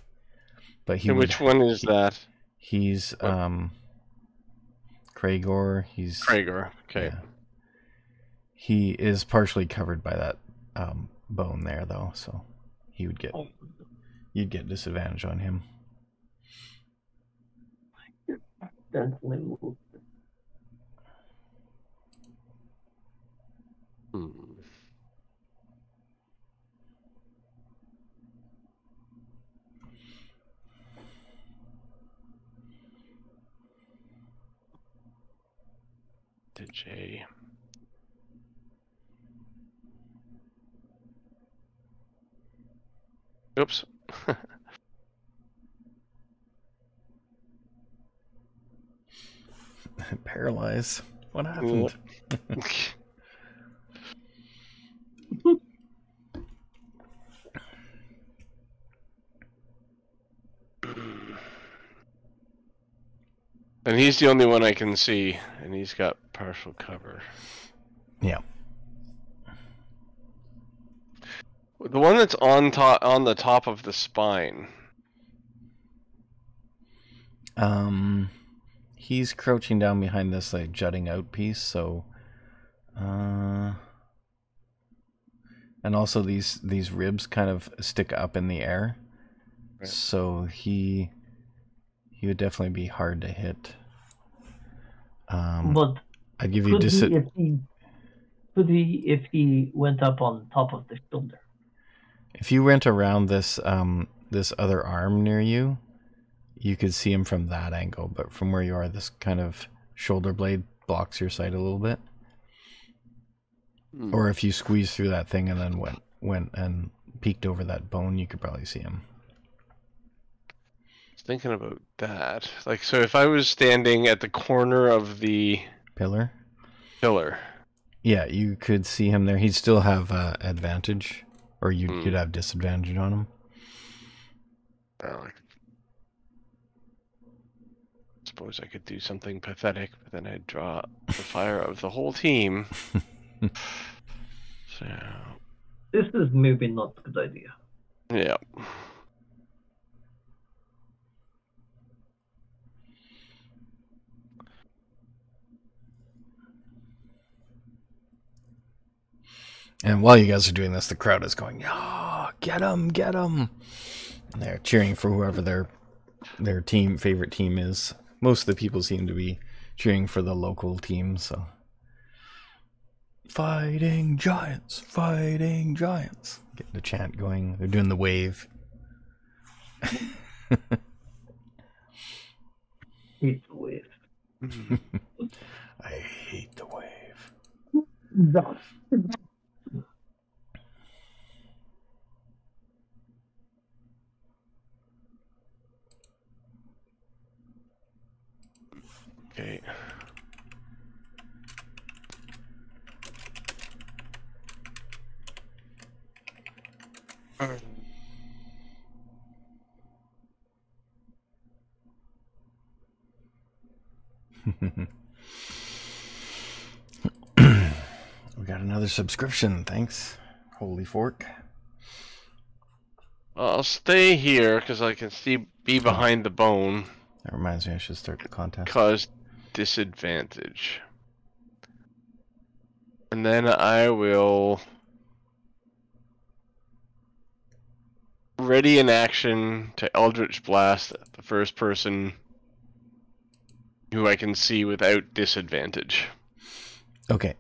But he And which one is that? He's Cragor. He's Cragor. Okay. Yeah. He is partially covered by that bone there, though, so he would get you'd get disadvantage on him. Definitely move. To J. Oops. Paralyze. What happened? And he's the only one I can see, and he's got partial cover. Yeah. The one that's on the top of the spine. He's crouching down behind this like jutting out piece, so and also these ribs kind of stick up in the air. Right. So he would definitely be hard to hit. But I'd give you if he went up on top of the shoulder. If you went around this this other arm near you, you could see him from that angle, but from where you are, this kind of shoulder blade blocks your sight a little bit. Or if you squeeze through that thing and then went and peeked over that bone, you could probably see him. I was thinking about that. Like, so if I was standing at the corner of the pillar, yeah, you could see him there. He'd still have advantage, or you'd have disadvantage on him. I suppose I could do something pathetic, but then I'd draw the fire of the whole team. So this is maybe not a good idea. Yeah. And while you guys are doing this, the crowd is going, "Oh, get him, get him!" And they're cheering for whoever their favorite team is. Most of the people seem to be cheering for the local team, so. Fighting giants, fighting giants. Getting the chant going. They're doing the wave. Hate the wave. I hate the wave. No. Okay. We got another subscription, thanks. Holy fork. I'll stay here because I can be behind the bone. That reminds me, I should start the contest. Cause disadvantage. And then I will ready in action to Eldritch Blast the first person who I can see without disadvantage. Okay.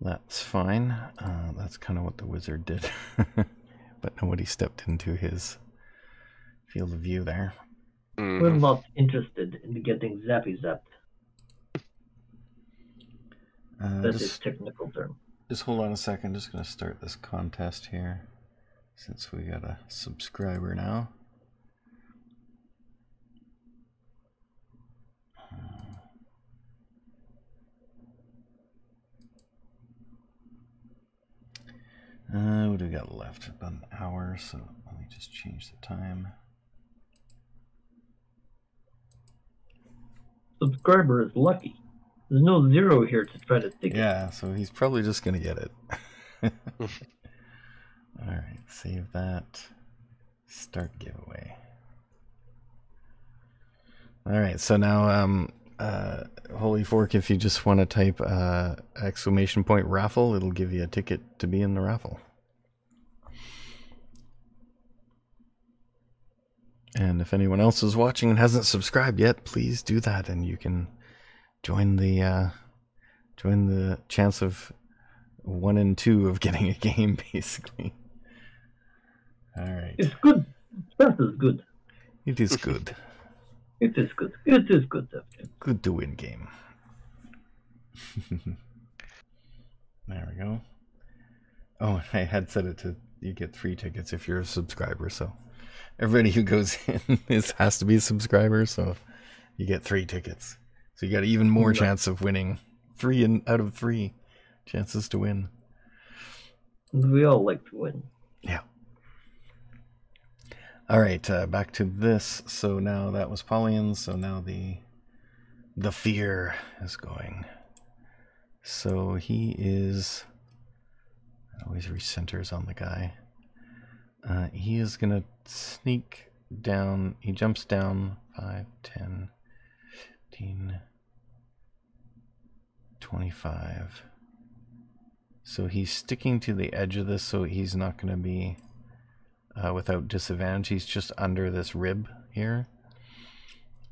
That's fine. That's kind of what the wizard did. But nobody stepped into his field of view there. We're not interested in getting zappy zapped. That's his technical term. Just hold on a second. Just gonna start this contest here, since we got a subscriber now. What do we got left? About an hour, so let me just change the time. Subscriber is lucky. There's no 0 here to try to take it. Yeah, so he's probably just gonna get it. Alright, save that. Start giveaway. Alright, so now Holy Fork, if you just want to type exclamation point raffle, it'll give you a ticket to be in the raffle. And if anyone else is watching and hasn't subscribed yet, please do that, and you can join the chance of 1 in 2 of getting a game, basically. All right. It's good. That is good. It is good. It is good. It is good. Good to win game. There we go. Oh, I had set it to you get 3 tickets if you're a subscriber, so everybody who goes in has to be a subscriber, so you get 3 tickets. So you got even more chance of winning. 3 out of 3 chances to win. We all like to win. Yeah. All right, back to this. So now that was Paulian, so now the fear is going. So he is... always recenters on the guy. He is going to sneak down. He jumps down 5, 10, 15, 25. So he's sticking to the edge of this, so he's not going to be without disadvantage. He's just under this rib here.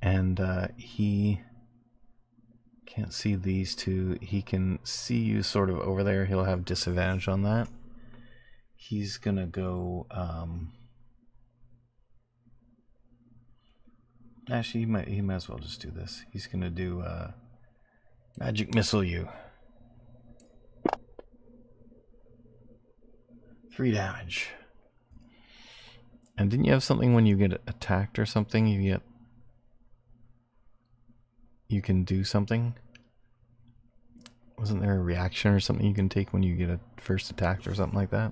And he can't see these two. He can see you sort of over there. He'll have disadvantage on that. He's going to go... actually, he might as well just do this. He's going to do magic missile you. 3 damage. And didn't you have something when you get attacked or something? You can do something? Wasn't there a reaction or something you can take when you get a first attacked or something like that?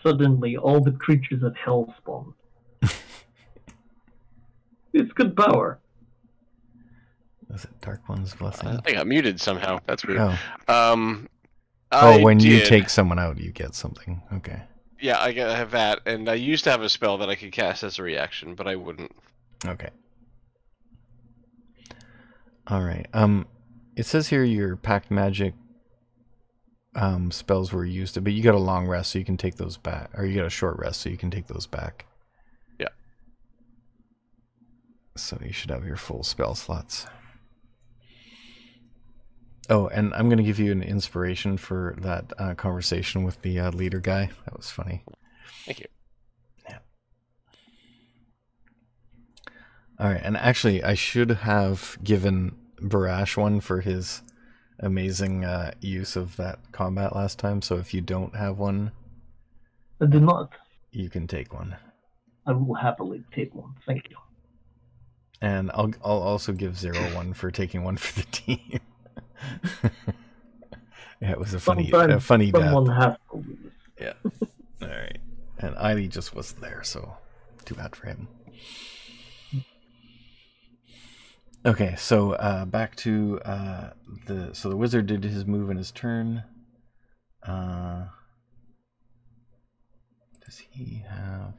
Suddenly, all the creatures of hell spawn. It's good power. Was it Dark One's Blessing? I got muted somehow. That's weird. Oh, when you take someone out, you get something. Okay. Yeah, I have that, and I used to have a spell that I could cast as a reaction, but I wouldn't. Okay. All right. It says here your packed magic spells were used, but you got a long rest, so you can take those back, or you got a short rest, so you can take those back. Yeah. So you should have your full spell slots. Oh, and I'm going to give you an inspiration for that conversation with the leader guy. That was funny. Thank you. Yeah. All right, and actually, I should have given Barash one for his amazing use of that combat last time. So if you don't have one, I do not. You can take one. I will happily take one. Thank you. And I'll also give Zero one for taking one for the team. Yeah, it was a funny death. Someone has to lose. Yeah. All right. And Eiley just wasn't there, so too bad for him. Okay, so back to the wizard did his move in his turn. Does he have?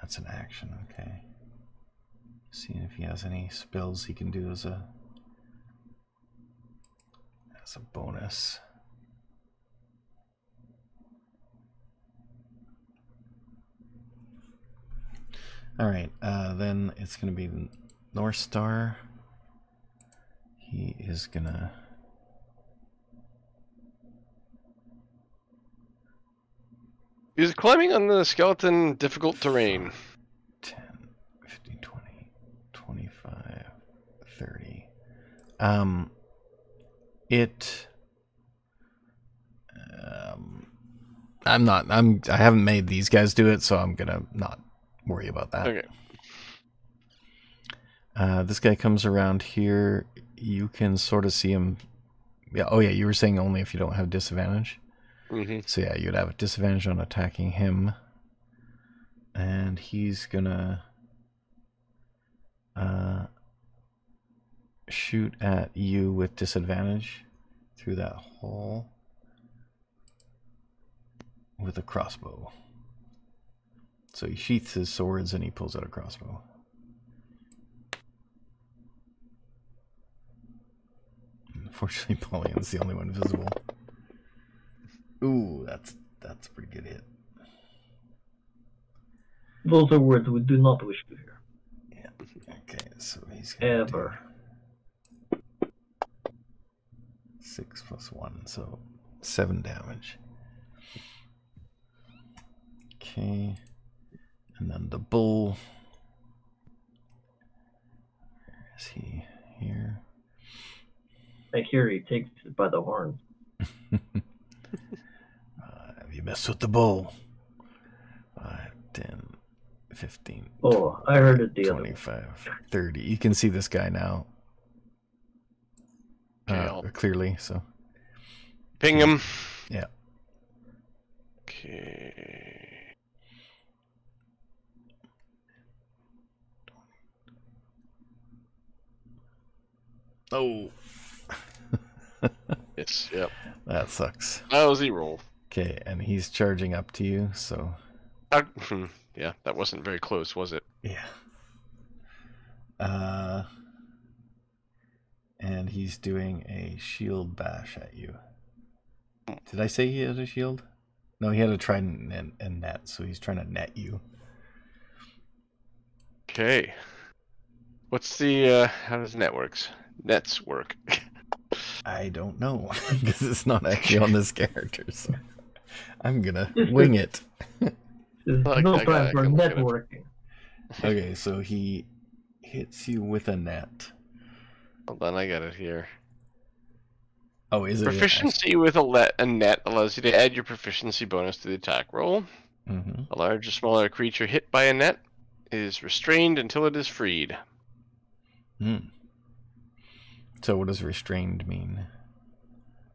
That's an action. Okay. Seeing if he has any spells he can do as a bonus. All right, then it's going to be North Star. He is going to... Is climbing on the skeleton difficult terrain? 10, 15, 20, 25, 30. It. I haven't made these guys do it, so I'm gonna not worry about that. Okay. This guy comes around here. You can sort of see him. Yeah. Oh yeah. You were saying only if you don't have disadvantage. Mm-hmm. So yeah, you'd have a disadvantage on attacking him, and he's gonna shoot at you with disadvantage through that hole with a crossbow. So he sheaths his swords and he pulls out a crossbow. Unfortunately, Pauline's the only one visible. Ooh, that's a pretty good hit. Those are words we do not wish to hear. Yeah. Okay, so he's gonna Ever. do 6 + 1, so 7 damage. Okay, and then the bull. Where is he? Here. I hear he takes it by the horns. Have you messed with the bull? 5, 10, 15. Oh, I heard it the other way. 25, 30. You can see this guy now. Okay, Clearly, so. Ping him. Yeah. Okay. Oh. Yes, yep. That sucks. Lousy roll. Okay, and he's charging up to you, so. Yeah, that wasn't very close, was it? Yeah. And he's doing a shield bash at you. Did I say he had a shield? No, he had a trident and net, so he's trying to net you. Okay. What's the, how does net works? Nets work. I don't know, because it's not actually on this character, so I'm gonna wing it. There's no time for networking. Okay, so he hits you with a net. Hold on, I got it here. Oh, is it? Proficiency with a net allows you to add your proficiency bonus to the attack roll. Mm-hmm. A large or smaller creature hit by a net is restrained until it is freed. So what does restrained mean?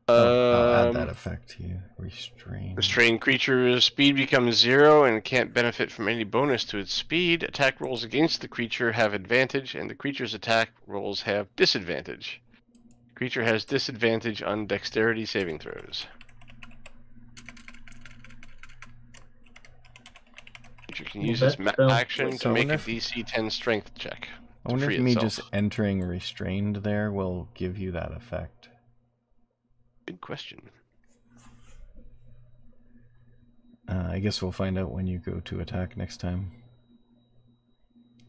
I'll add that effect to you. Restrained. Restrained creature's speed becomes 0 and can't benefit from any bonus to its speed. Attack rolls against the creature have advantage, and the creature's attack rolls have disadvantage. Creature has disadvantage on dexterity saving throws. Creature can use its action to make a DC 10 strength check. I wonder if me just entering restrained there will give you that effect. Good question. I guess we'll find out when you go to attack next time.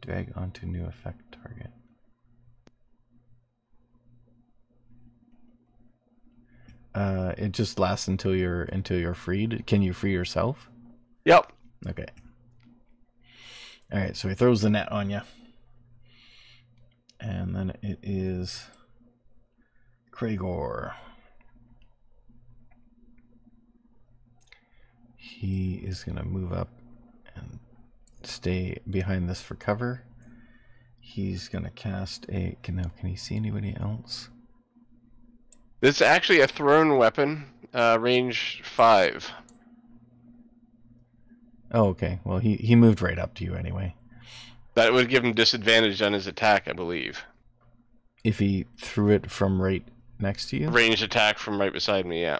Drag onto new effect target. It just lasts until you're freed. Can you free yourself? Yep. Okay. All right. So he throws the net on you, and then it is Kragor. He is gonna move up and stay behind this for cover. He's gonna cast a. Can he see anybody else? This is actually a thrown weapon, range 5. Oh, okay. Well, he moved right up to you anyway. That would give him disadvantage on his attack, I believe. If he threw it from right next to you? Ranged attack from right beside me, yeah.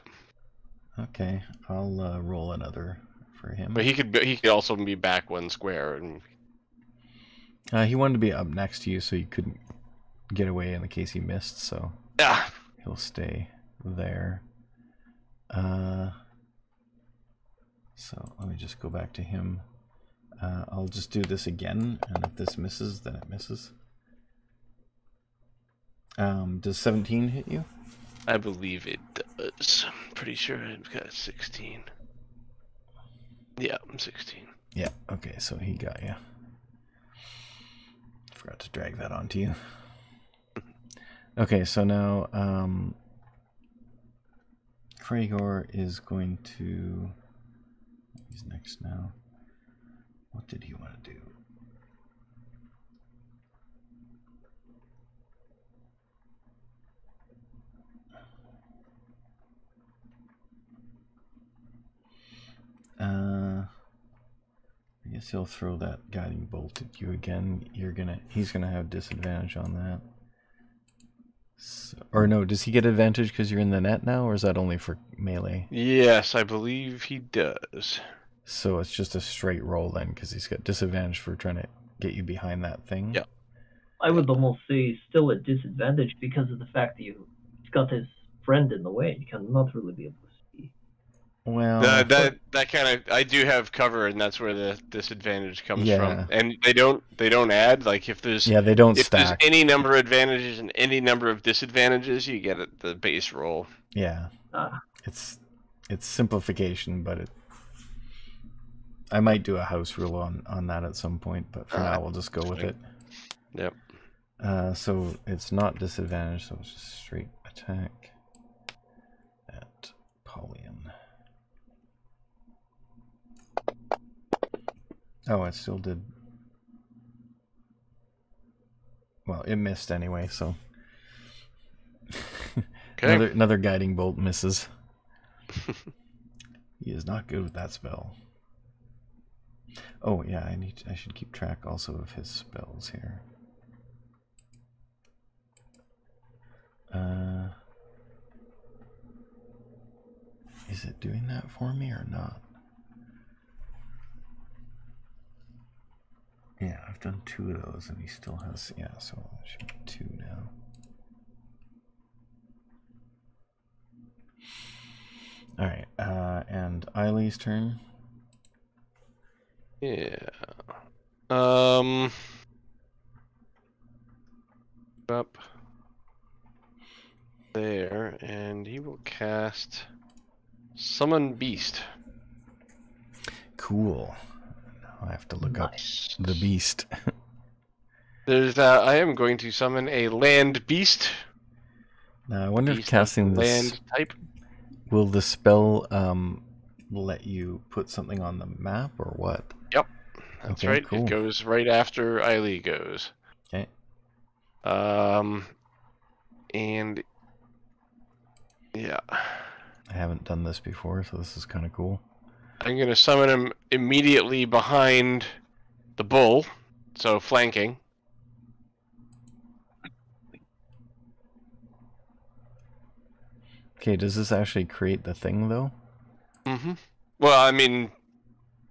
Okay, I'll roll another for him. But he could also be back 1 square. And he wanted to be up next to you so you couldn't get away in the case he missed, so yeah, he'll stay there. So let me just go back to him. I'll just do this again, and if this misses, then it misses. Does 17 hit you? I believe it does. I'm pretty sure I've got 16. Yeah, I'm 16. Yeah, okay, so he got you. Forgot to drag that onto you. Okay, so now Kragor is going to. He's next now. What did he want to do? I guess he'll throw that guiding bolt at you again. He's gonna have disadvantage on that. So, or no, does he get advantage because you're in the net now, or is that only for melee? Yes, I believe he does. So it's just a straight roll then, because he's got disadvantage for trying to get you behind that thing. Yeah. I would almost say still at disadvantage because of the fact that you've got his friend in the way. You cannot really be able to see. Well, that kind of, I do have cover, and that's where the disadvantage comes Yeah. from. And they don't add, like if there's they don't if stack. there's any number of advantages and any number of disadvantages, you get it, the base roll. Yeah. It's simplification, but I might do a house rule on that at some point, but for now we'll just go with it. Yep. So it's not disadvantage, so it's just straight attack at Paulian. Oh, it still did. Well, it missed anyway, so. Okay. Another guiding bolt misses. He is not good with that spell. Oh yeah, I should keep track also of his spells here. Is it doing that for me or not? Yeah, I've done 2 of those and he still has, yeah, so it should be 2 now. Alright, and Eileen's turn. Yeah. Up there, and he will cast Summon Beast. Cool. Now I have to look up the beast. There's I am going to summon a land beast. Now I wonder if Beast casting this land type. will the spell let you put something on the map or what? Yep, that's Okay, right. cool. It goes right after Eileen goes. Okay. And yeah, I haven't done this before, so this is kind of cool. I'm gonna summon him immediately behind the bull, so flanking. Okay, does this actually create the thing though? Mm-hmm. Well, I mean,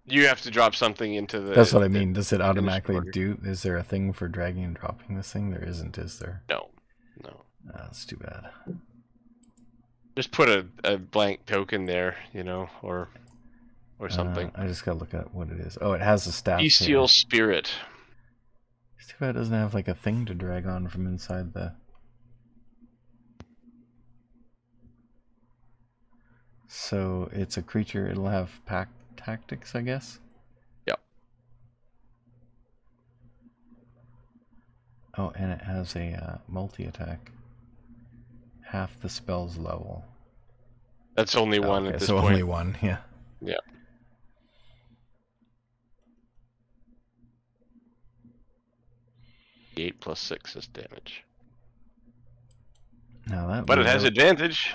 you have to drop something into the... That's what I mean. Does it automatically order. do... Is there a thing for dragging and dropping this thing? There isn't, is there? No. No. That's too bad. Just put a blank token there, you know, or something. I just gotta look at what it is. Oh, it has a stat. Bestial Spirit. It's too bad it doesn't have like a thing to drag on from inside the... So it's a creature, it'll have pack tactics, I guess? Yep. Oh, and it has a multi-attack. Half the spell's level. That's only one at this so point. only one, yeah. Yeah. Eight plus 6 is damage. Now that But it has advantage.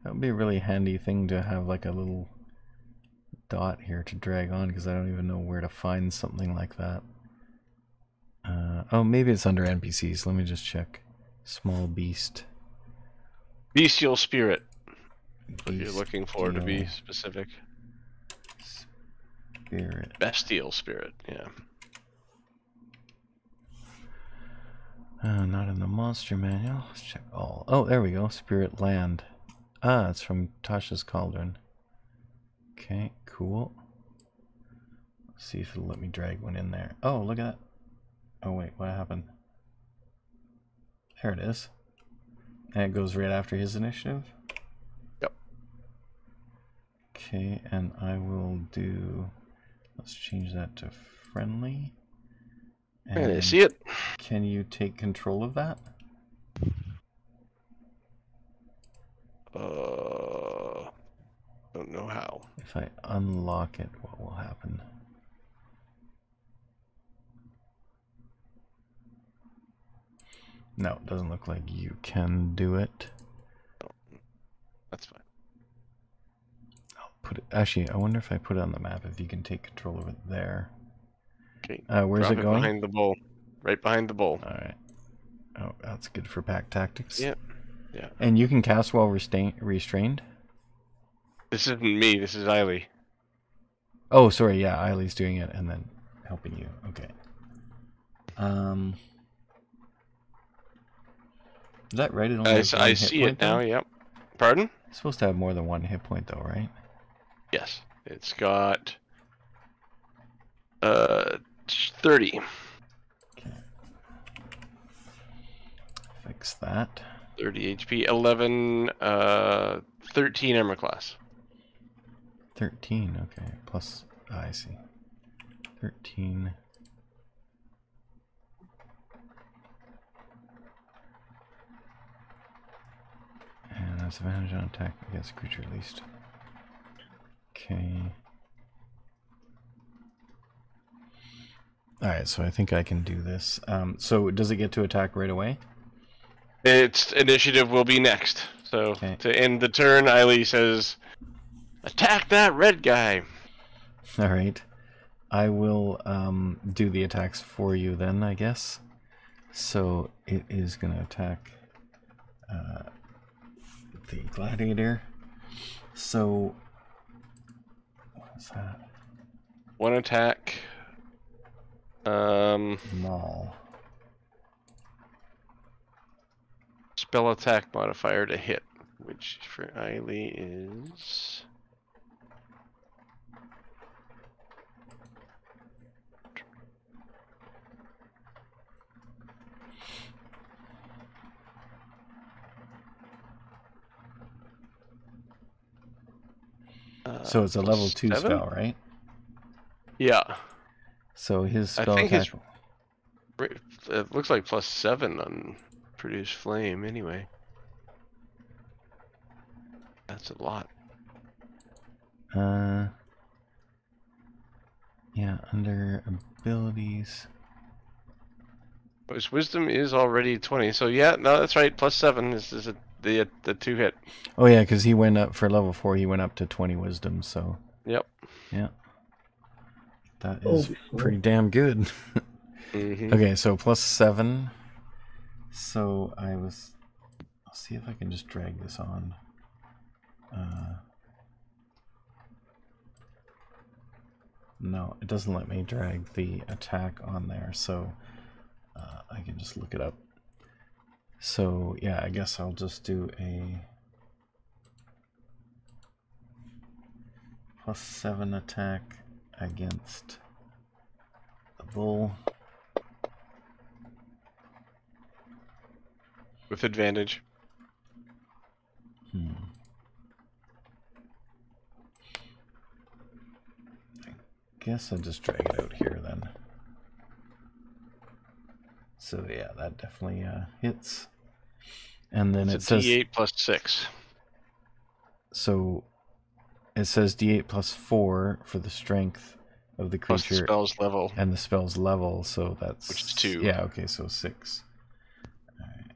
That would be a really handy thing to have, like a little dot here to drag on, because I don't even know where to find something like that. Oh, maybe it's under NPCs. Let me just check. Small beast. Bestial Spirit. What you're Beast looking for to be deal. specific. Spirit. Bestial Spirit, yeah. Not in the monster manual. Let's check all. Oh, there we go. Spirit land. Ah, it's from Tasha's Cauldron. Okay, cool. Let's see if it'll let me drag one in there. Oh, look at that. Oh, wait, what happened? There it is. And it goes right after his initiative? Yep. Okay, and I will do... Let's change that to friendly. And I see it. Can you take control of that? Don't know how. If I unlock it, what will happen? No, it doesn't look like you can do it. That's fine. I'll put it. Actually, I wonder if I put it on the map if you can take control of it there. Okay. Where's Drop it going? Behind the bowl. Right behind the bowl. All right. Oh, that's good for pack tactics. Yeah. Yeah. And you can cast while restrained? This isn't me, this is Eiley. Oh, sorry, yeah, Eiley's doing it and then helping you. Okay. Is that right? It only has one I hit see point, it now, though? yep. Pardon? It's supposed to have more than one hit point, though, right? Yes. It's got 30. Okay. Fix that. 30 HP, 11, 13 armor class. 13, okay. Plus, I see. 13. And that's advantage on attack against a creature at least. Okay. Alright, so I think I can do this. So does it get to attack right away? Its initiative will be next. So Okay. to end the turn, Eiley says, "Attack that red guy." Alright. I will do the attacks for you then, I guess. So it is going to attack the gladiator. So, what's that? One attack. Maul. Spell attack modifier to hit, which for Eiley is... So it's a level 2 7? spell, right? Yeah. So his spell I think attack... it looks like +7 on Produce Flame anyway. That's a lot. Yeah, under abilities... His Wisdom is already 20, so yeah, no, that's right, +7 is the 2 hit. Oh yeah, because he went up, for level 4, he went up to 20 wisdom, so... Yep. Yeah. That is pretty damn good. Mm-hmm. Okay, so +7. So I'll see if I can just drag this on. No, it doesn't let me drag the attack on there, so I can just look it up. So yeah, I guess I'll just do a +7 attack against the bull. With advantage. I guess I'll just drag it out here then. So yeah, that definitely hits. And then It's it a says D8 +6. So it says D8 +4 for the strength of the Plus creature the spell's level. and the spell's level, so that's... Which is 2. Yeah, okay, so 6. Alright.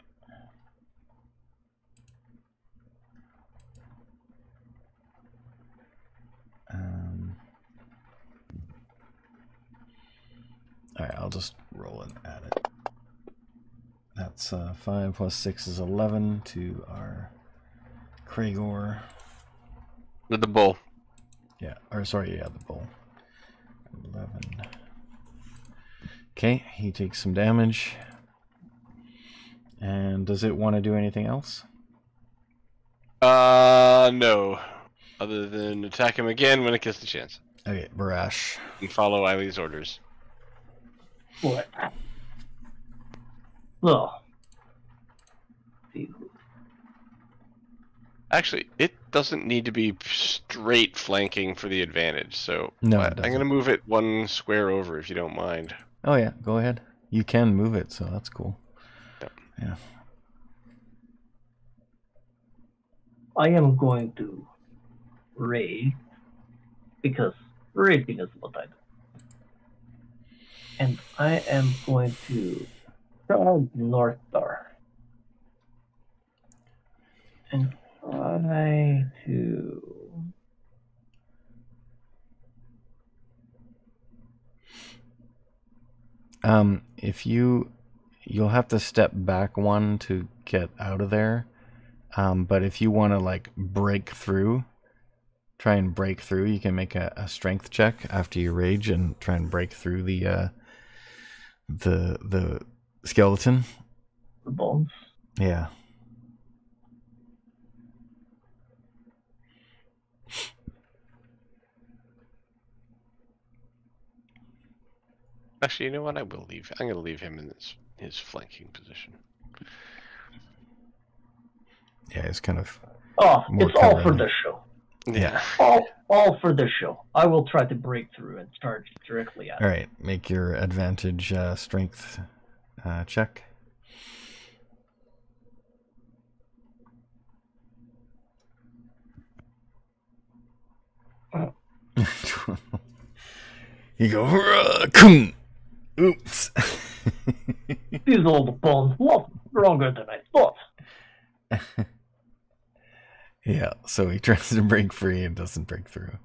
Alright, I'll just roll and add it. That's 5 plus 6 is 11 to our Kragor. With the bull. Yeah, or sorry, yeah, the bull. 11. Okay, he takes some damage. And does it want to do anything else? No. Other than attack him again when it gets the chance. Okay, Barash. And follow Eiley's orders. What? Well. Actually, it doesn't need to be straight flanking for the advantage, so No, I'm going to move it 1 square over if you don't mind. Oh yeah, go ahead. You can move it, so that's cool. Yep. Yeah. I am going to rage because raging is what I do. And I am going to charge North Star. And try to... If you'll have to step back one to get out of there. But if you want to like break through, try and break through, you can make a strength check after you rage and try and break through the skeleton. The bones. Yeah. Actually, you know what? I will leave. I'm going to leave him in his flanking position. Yeah, it's kind of... Oh, more it's all for covering. the show. Yeah. All for the show. I will try to break through and charge directly at it. All right, make your advantage strength check. You go, "Hurrah, oops." These old bones look stronger than I thought. Yeah, so he tries to break free and doesn't break through.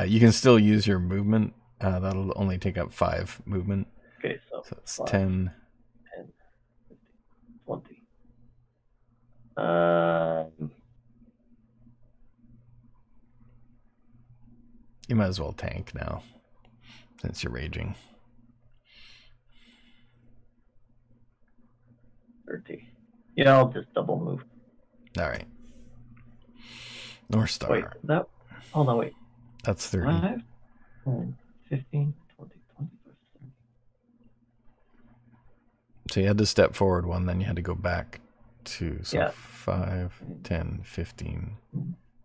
You can still use your movement. That'll only take up 5 movement. Okay, so it's 5, 10. 10, 15, 20. You might as well tank now, since you're raging. 30. Yeah, I'll just double move. All right. North Star. Wait, that... Hold on, wait. That's 30. 5, 10, 15, 20, 25, 30. So you had to step forward one, then you had to go back 2. So Yeah. 5, 10, 15,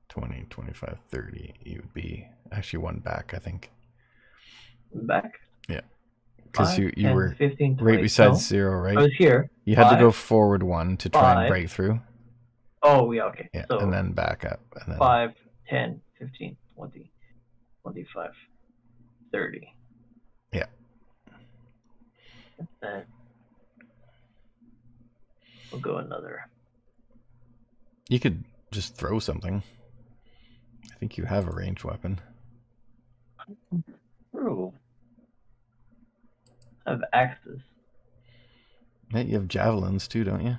20, 25, 30. You'd be actually 1 back, I think. Back? Yeah. Because 5, you 10, were 15, 20. right beside No, 0, right? I was here. You had to 5. go forward 1 to try and 5. break through. Oh, yeah, okay. Yeah, So and then back up. And then 5, 10, 15, 20, 25, 30. Yeah. And then we'll go another. You could just throw something. I think you have a ranged weapon. True. I have axes. Yeah, you have javelins too, don't you?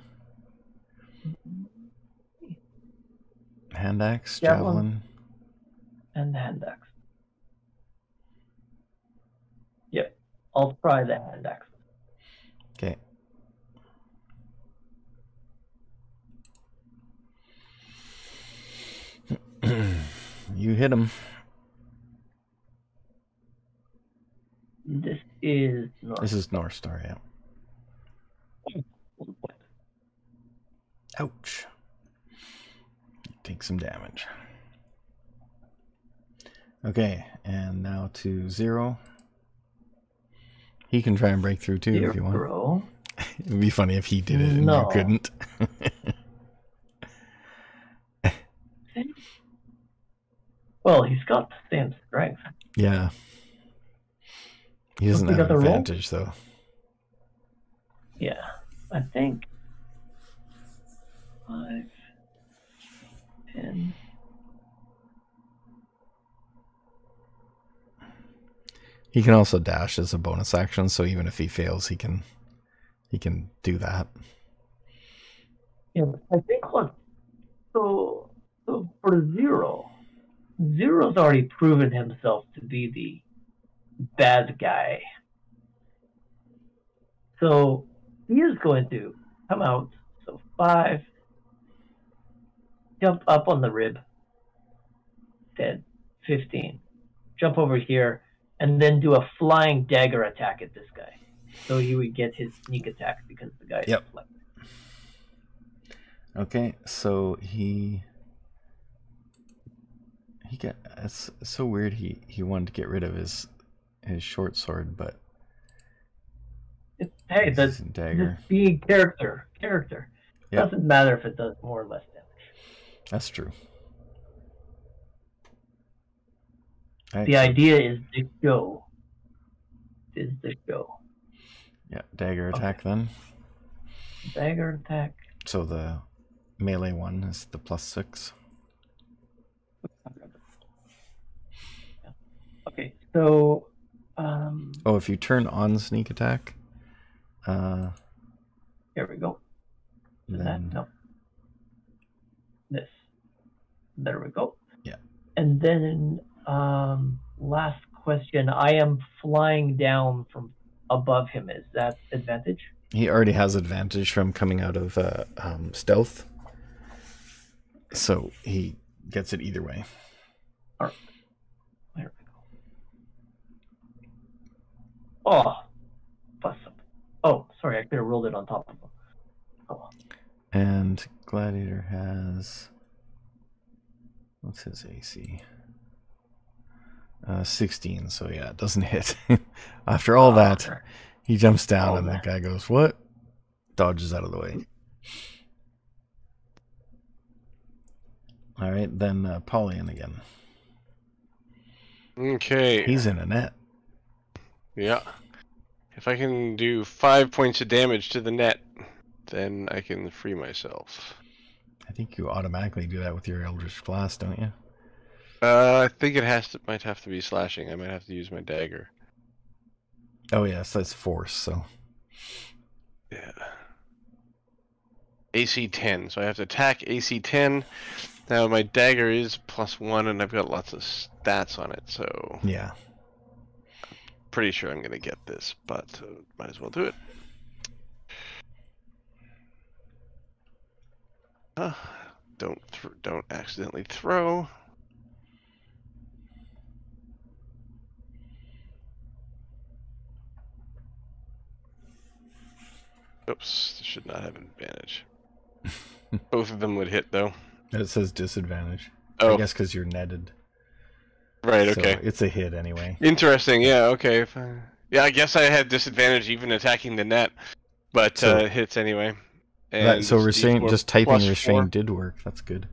Hand axe, javelin. And hand axe. Yep. I'll try the hand axe. Okay. You hit him. This is North. This is North Star, yeah. Ouch. Take some damage. Okay, and now to 0. He can try and break through too if you want. 0. It'd be funny if he did it and No. you couldn't. Well, he's got the same strength. Yeah. He doesn't He have got the roll? advantage though. Yeah, I think 5, 10. He can also dash as a bonus action, so even if he fails, he can do that. Yeah, I think what. So for 0, 0's already proven himself to be the bad guy. So he is going to come out. So 5, jump up on the rib. 10, 15, jump over here, and then do a flying dagger attack at this guy. So he would get his sneak attack because the guy is Yep. flanking. Okay, so he got, it's so weird he wanted to get rid of his short sword, but Hey, this that's is a dagger. just being character. Yep. Doesn't matter if it does more or less damage. That's true. The idea is the show. Is the show. Yeah, dagger attack then. Dagger attack. So the melee one is the +6. Okay, so oh, if you turn on sneak attack, here we go. then No. This. There we go. Yeah. And then last question. I am flying down from above him. Is that advantage? He already has advantage from coming out of stealth, so he gets it either way. All right. There we go. Oh, plus some. Oh, sorry, I could have rolled it on top of him. Oh. And Gladiator has, what's his AC? 16. So yeah, it doesn't hit. After all that, Sure. he jumps down, and that. the guy goes, "What?" Dodges out of the way. All right, then Paulian again. Okay. He's in a net. Yeah. If I can do 5 points of damage to the net, then I can free myself. I think you automatically do that with your Eldritch Blast, don't you? I think it might have to be slashing. I might have to use my dagger. Oh yes, that's force. So Yeah. AC 10, so I have to attack AC 10. Now my dagger is +1, and I've got lots of stats on it, so yeah. pretty sure I'm gonna get this, but might as well do it. Don't accidentally throw. Oops, this should not have advantage. Both of them would hit though. It says disadvantage. Oh. I guess because you're netted. Right, So okay. it's a hit anyway. Interesting, yeah, okay. Yeah, I guess I had disadvantage even attacking the net, but So- hits anyway. Right, so it's restraint, D4 just typing +4, restraint did work. That's good.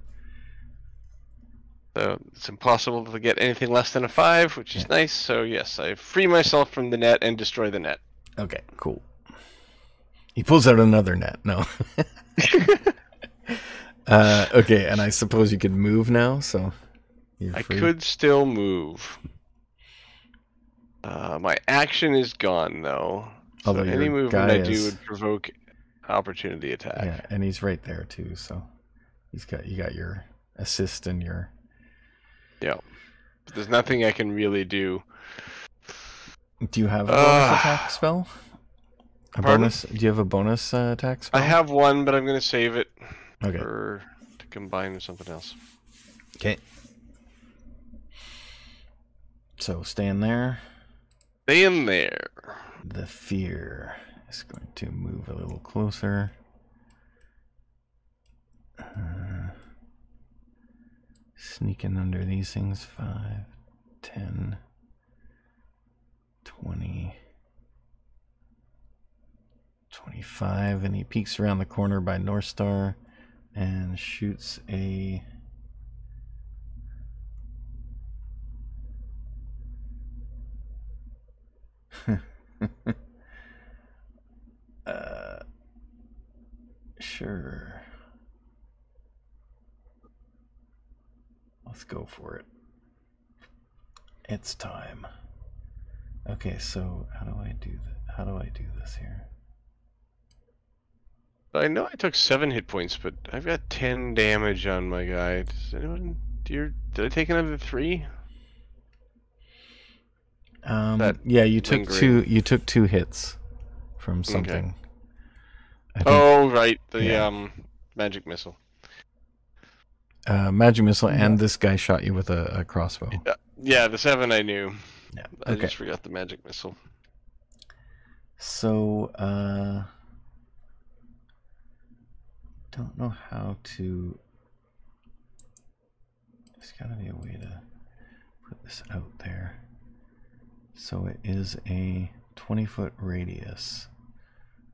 So it's impossible to get anything less than a 5, which is Yeah. nice. So yes, I free myself from the net and destroy the net. Okay, cool. He pulls out another net. No. Okay, and I suppose you could move now, so you're I free. could still move. My action is gone though. So Although any your movement guy I do is- would provoke opportunity attack. Yeah, and he's right there too, so you got your assist and your. Yeah. But there's nothing I can really do. Do you have a bonus attack spell? A Pardon? bonus? Do you have a bonus attack spell? I have one, but I'm going to save it Okay. to combine with something else. Okay. So stay in there. Stay in there. The fear is going to move a little closer. Sneaking under these things. 5, 10, 20, 25, and he peeks around the corner by North Star and shoots a sure. Let's go for it. It's time. Okay, so how do I do that? How do I do this here? I know I took 7 hit points, but I've got 10 damage on my guy. Does anyone... Did I take another 3? That Yeah, you took lingering. two. You took 2 hits from something. I think, Oh, right. The yeah. magic missile. magic missile, and this guy shot you with a crossbow. Yeah, the 7 I knew. Yeah. I Okay. just forgot the magic missile. So, don't know how to. There's gotta be a way to put this out there. So it is a 20-foot radius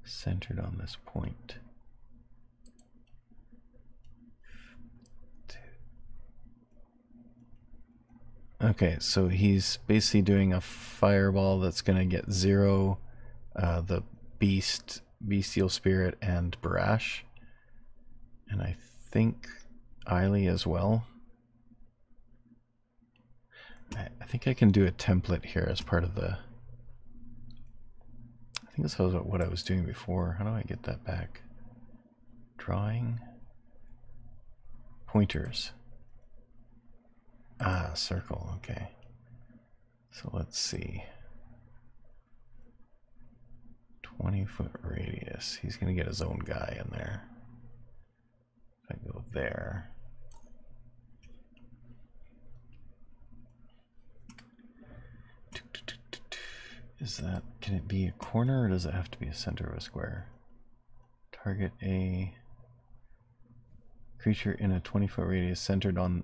centered on this point. 10, Okay, so he's basically doing a fireball that's going to get 0, the bestial spirit, and Barash. And I think Eiley as well. I think I can do a template here as part of the... I think this was what I was doing before. How do I get that back? Drawing. Pointers. Ah, circle, okay. So let's see. 20-foot radius. He's going to get his own guy in there. If I go there. Is that, can it be a corner or does it have to be a center of a square? Target a creature in a 20-foot radius centered on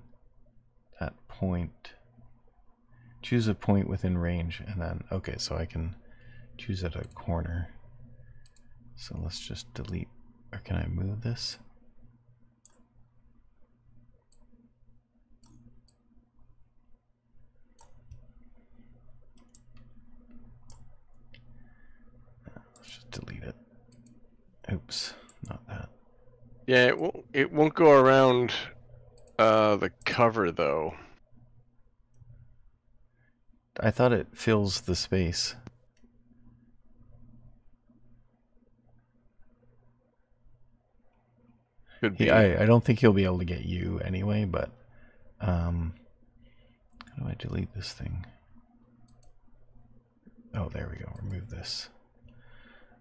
that point. Choose a point within range and then, okay, so I can choose at a corner. So let's just delete, or can I move this? Let's just delete it. Oops, not that. Yeah, it won't go around the cover though. I thought it fills the space. Could be. I don't think he'll be able to get you anyway, but how do I delete this thing? Oh, there we go. Remove this.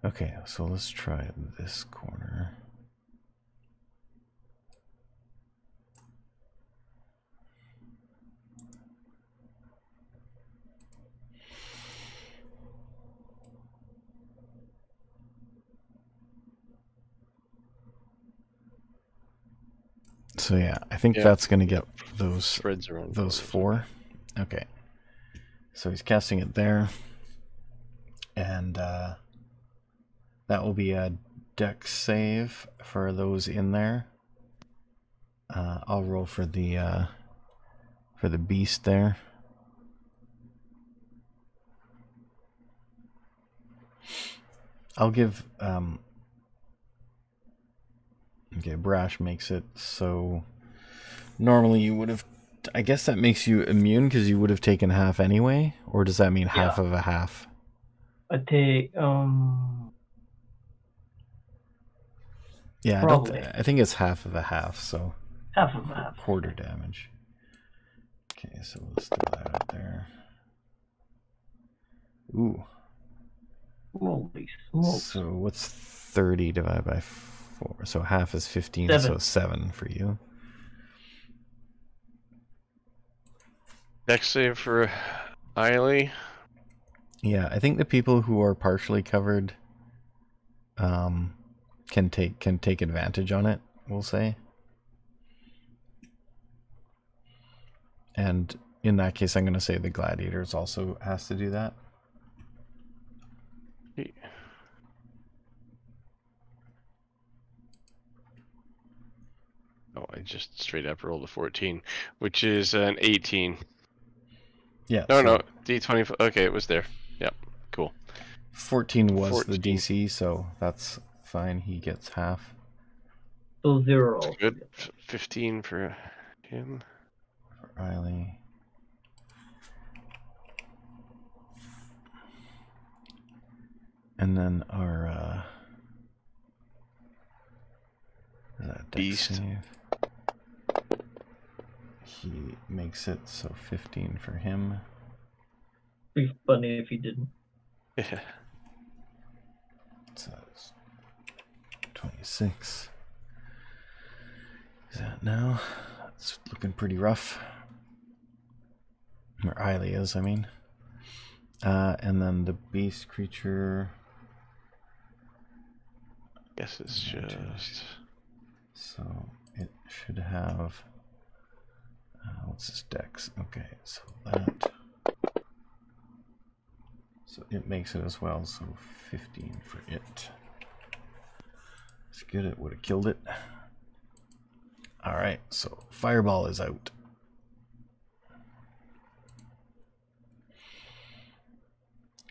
Okay, so let's try this corner. So yeah, I think that's going to get those around those 4. Okay. So he's casting it there. And that will be a dex save for those in there. I'll roll for the beast there. I'll give okay, Brash makes it so normally you would have, I guess that makes you immune because you would have taken half anyway, or does that mean half of a half? I take yeah, probably. I think it's half of a half, so Half of a half. quarter damage. Okay, so let's throw that out there. Ooh. Holy smokes. So what's 30 divided by 4? So half is 15, 7. so 7 for you. Dex save for Eiley. Yeah, I think the people who are partially covered can take advantage on it, we'll say. And in that case, I'm going to say the gladiators also has to do that. Oh, I just straight up rolled a 14, which is an 18. Yeah. No, D20. Okay, it was there. Yep, cool. 14 was 14. the DC, so that's fine. He gets half. So 0. That's good. 15 for him. For Eiley. And then our is that Beast. Save? He makes it so 15 for him. Be funny if he didn't. Yeah. So it's 26. Is that now? It's looking pretty rough. Or Eiley is, I mean. And then the beast creature. Guess it's just. So it should have. What's this dex? Okay, so that. So it makes it as well, so 15 for it. It's good, it would have killed it. Alright, so Fireball is out.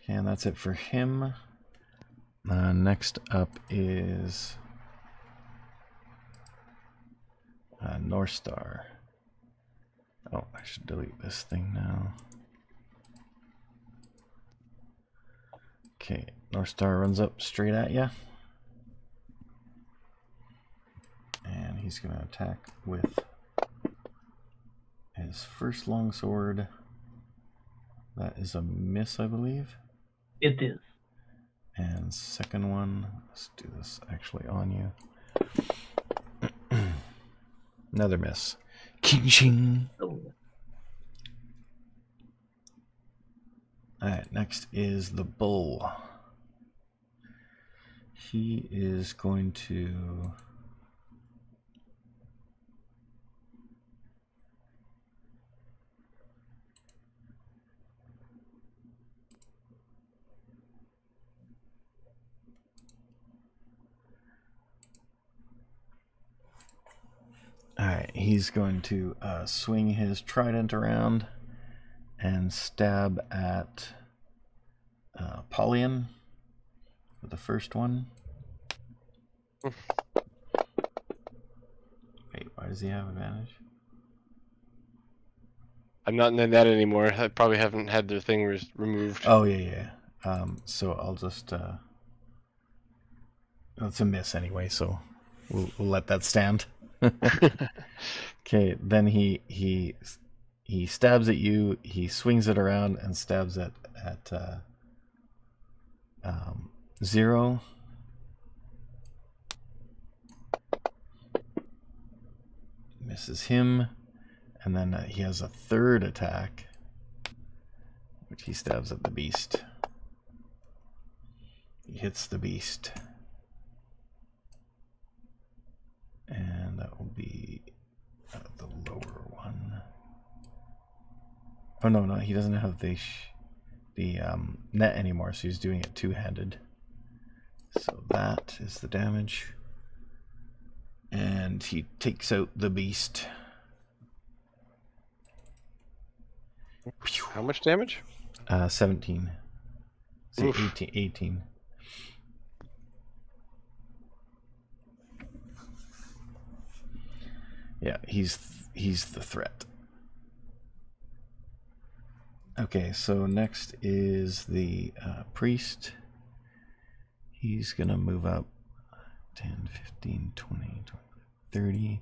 Okay, and that's it for him. Next up is North Star. Oh, I should delete this thing now. Okay, North Star runs up straight at you. And he's going to attack with his first longsword. That is a miss, I believe. It is. And second one, let's do this actually on you. Another miss. King. Oh. Alright, next is the bull. He is going to... Alright, he's going to swing his trident around and stab at Paulian for the first one. Wait, why does he have advantage? I'm not in that anymore. I probably haven't had their thing removed. Oh, yeah. So I'll just... it's a miss anyway, so we'll let that stand. Okay, then he stabs at you. He swings it around and stabs at 0. Misses him, and then he has a third attack, which he stabs at the beast. He hits the beast. And that will be the lower one. Oh no, he doesn't have the net anymore, so he's doing it two-handed. So that is the damage. And he takes out the beast. How much damage? 17. So 18. Yeah, he's the threat. Okay, so next is the priest. He's gonna move up 10, 15, 20, 30,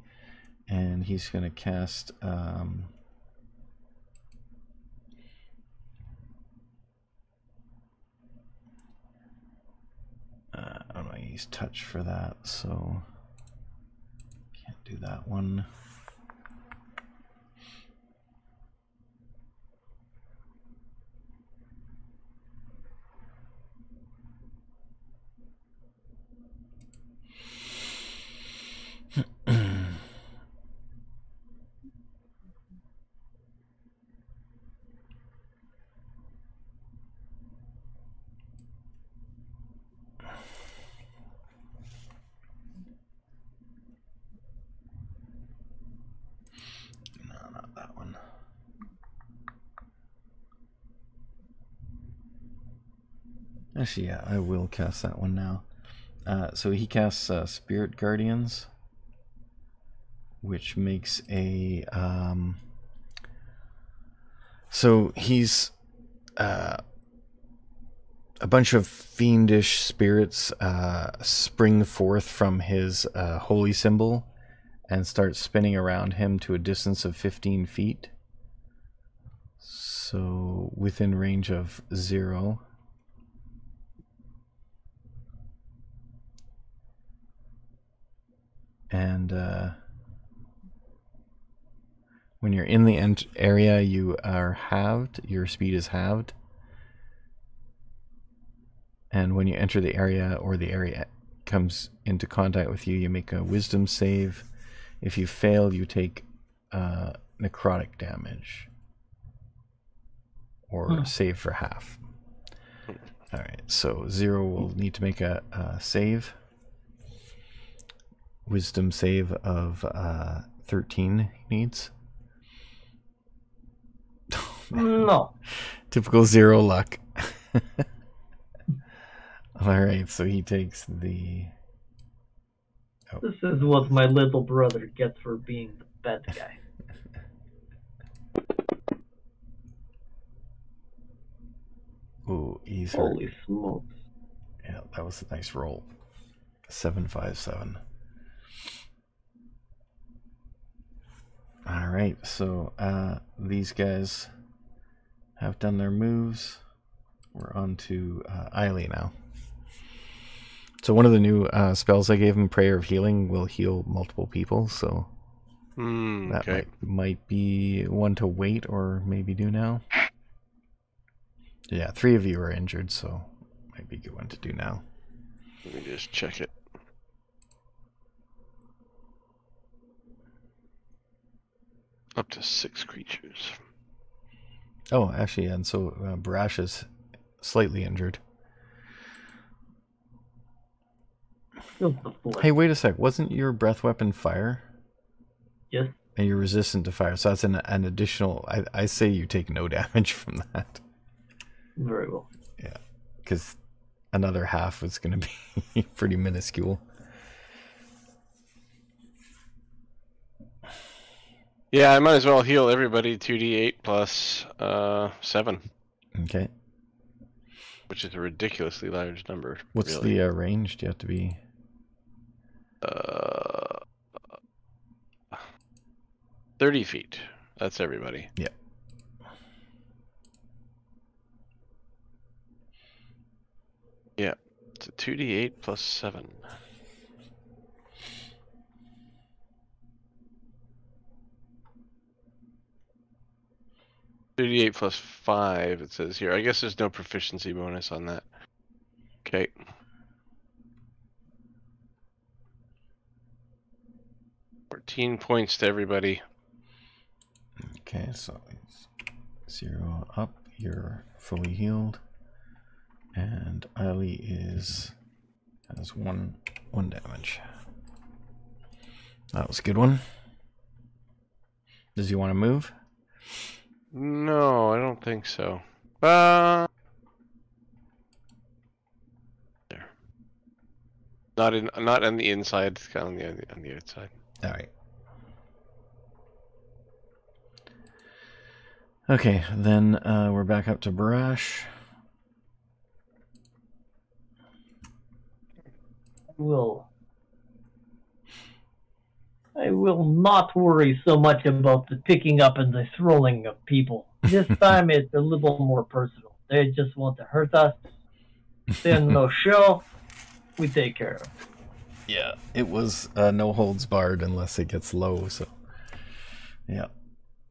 and he's gonna cast I don't know, he's touch for that, so can't do that one. Actually, yeah, I will cast that one now. So he casts Spirit Guardians, which makes a... so he's... a bunch of fiendish spirits spring forth from his holy symbol and start spinning around him to a distance of 15 feet. So within range of 0. And when you're in the area, you are halved. Your speed is halved. And when you enter the area, or the area comes into contact with you, you make a wisdom save. If you fail, you take necrotic damage. Or save for half. Alright, so 0 will need to make a save. Wisdom save of 13 he needs. No. Typical 0 luck. Alright, so he takes the... Oh. This is what my little brother gets for being the bad guy. Ooh, he's hurt. Holy smokes. Yeah, that was a nice roll. 757. Alright, so these guys have done their moves. We're on to Eiley now. So one of the new spells I gave him, Prayer of Healing, will heal multiple people, so that might be one to wait or maybe do now. Yeah, 3 of you are injured, so might be a good one to do now. Let me just check it. Up to 6 creatures. Oh, actually, and so Barash is slightly injured. Hey, wait a sec. Wasn't your breath weapon fire? Yes. And you're resistant to fire, so that's an additional... I say you take no damage from that. Very well. Yeah, because another half is going to be pretty minuscule. Yeah, I might as well heal everybody 2d8 plus 7. Okay. Which is a ridiculously large number. What's really. the range? Do you have to be... 30 feet. That's everybody. Yeah. Yeah. It's a 2d8 plus 7. .38 plus 5, it says here. I guess there's no proficiency bonus on that. Okay. $14 points to everybody. Okay, so 0 up. You're fully healed. And Eiley has one damage. That was a good one. Does he want to move? No, I don't think so. There. Not on the inside, it's kind of on the outside. All right. Okay, then we're back up to Barash. I will not worry so much about the picking up and the throwing of people. This time it's a little more personal. They just want to hurt us. Then no show. We take care of it. Yeah, it was no holds barred unless it gets low, so... Yeah.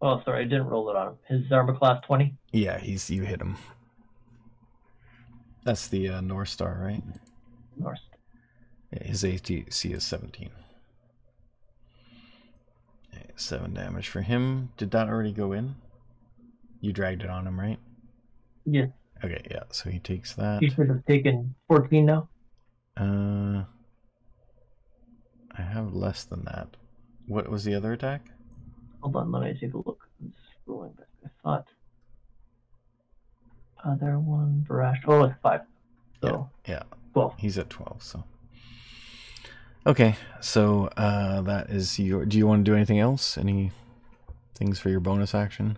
Oh, sorry, I didn't roll it on him. His armor class 20? Yeah, you hit him. That's the North Star, right? North. Yeah, his ATC is 17. 7 damage for him. Did that already go in? You dragged it on him, right? Yeah. Okay, yeah, so he takes that. He should have taken 14 now. I have less than that. What was the other attack? Hold on, let me take a look. I'm scrolling back. I thought other one, Barash. Oh, it's 5. So yeah. 12. He's at 12, so. Okay, so that is your... Do you want to do anything else? Any things for your bonus action?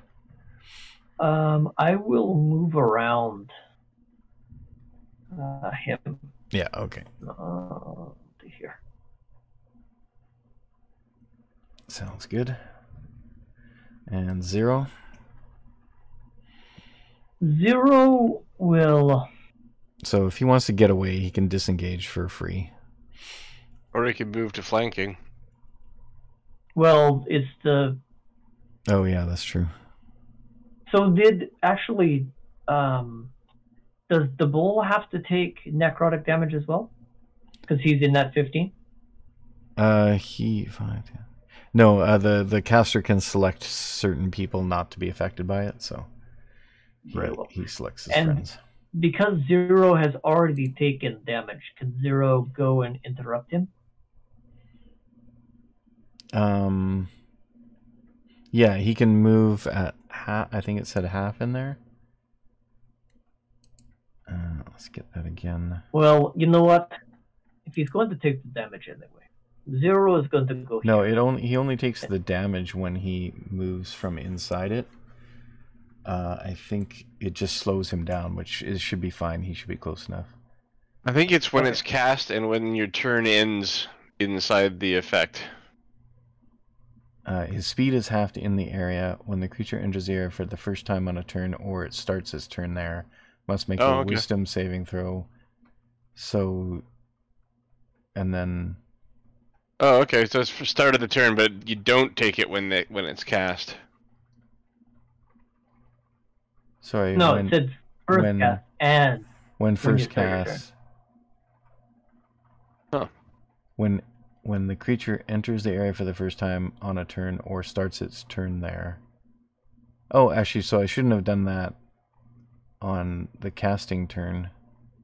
I will move around him. Yeah, okay. Here. Sounds good. And 0? 0 will... So if he wants to get away, he can disengage for free. Or he can move to flanking. Well, it's the... Oh, yeah, that's true. So actually, does the bull have to take necrotic damage as well? Because he's in that 15? No, the caster can select certain people not to be affected by it, so he selects his friends. Because 0 has already taken damage, can 0 go and interrupt him? Yeah, he can move at half. I think it said half in there. let's get that again. Well, you know what? If he's going to take the damage anyway, 0 is going to go No, here. he only takes the damage when he moves from inside it. I think it just slows him down, which should be fine. He should be close enough. I think it's when it's cast and when your turn ends inside the effect. His speed is halved in the area. When the creature enters the area for the first time on a turn, or it starts its turn there, must make a wisdom saving throw. So, and then... Oh, okay, so it's for start of the turn, but you don't take it when it's cast. Sorry, no, it said first cast and... When first cast... Huh. When the creature enters the area for the first time on a turn or starts its turn there. Oh, actually, so I shouldn't have done that on the casting turn.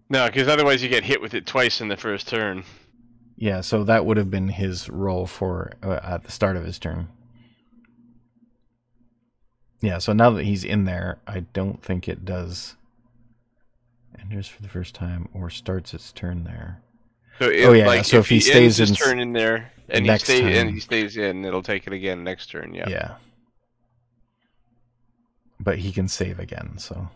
No, because otherwise you get hit with it twice in the first turn. Yeah, so that would have been his roll for at the start of his turn. Yeah, so now that he's in there, I don't think it does. Enters for the first time or starts its turn there. So so if he stays his turn in there and he stays in, it'll take it again next turn. Yeah. Yeah. But he can save again, so.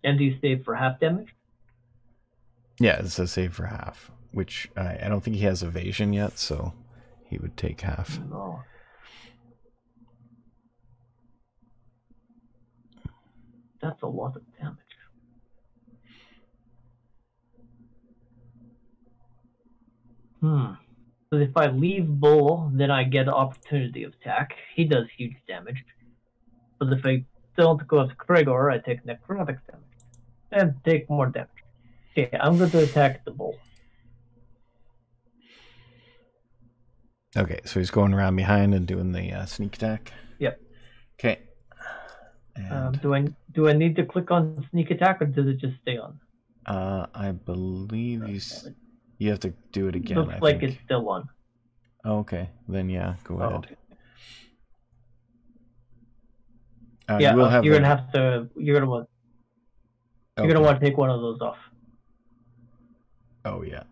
And do you save for half damage? Yeah, it's a save for half, which I don't think he has evasion yet, so he would take half. No. That's a lot of damage. So if I leave Bull, then I get opportunity of attack. He does huge damage. But if I don't go to Gregor, I take necrotic damage. And take more damage. Okay, I'm going to attack the Bull. Okay, so he's going around behind and doing the sneak attack? Yep. Okay. Do I need to click on sneak attack, or does it just stay on? I believe you have to do it again. Looks like it's still on. Oh, okay, then yeah, go ahead. Okay. Yeah, you're gonna have to. You're gonna want to take one of those off. Oh yeah.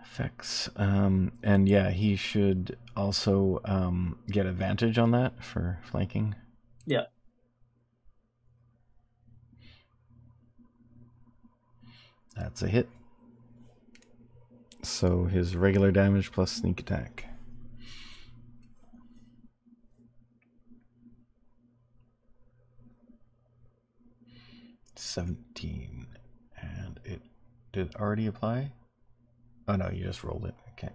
Effects. And yeah, he should also get advantage on that for flanking. Yeah. That's a hit. So his regular damage plus sneak attack. $17. And it did already apply? Oh no, you just rolled it. Okay.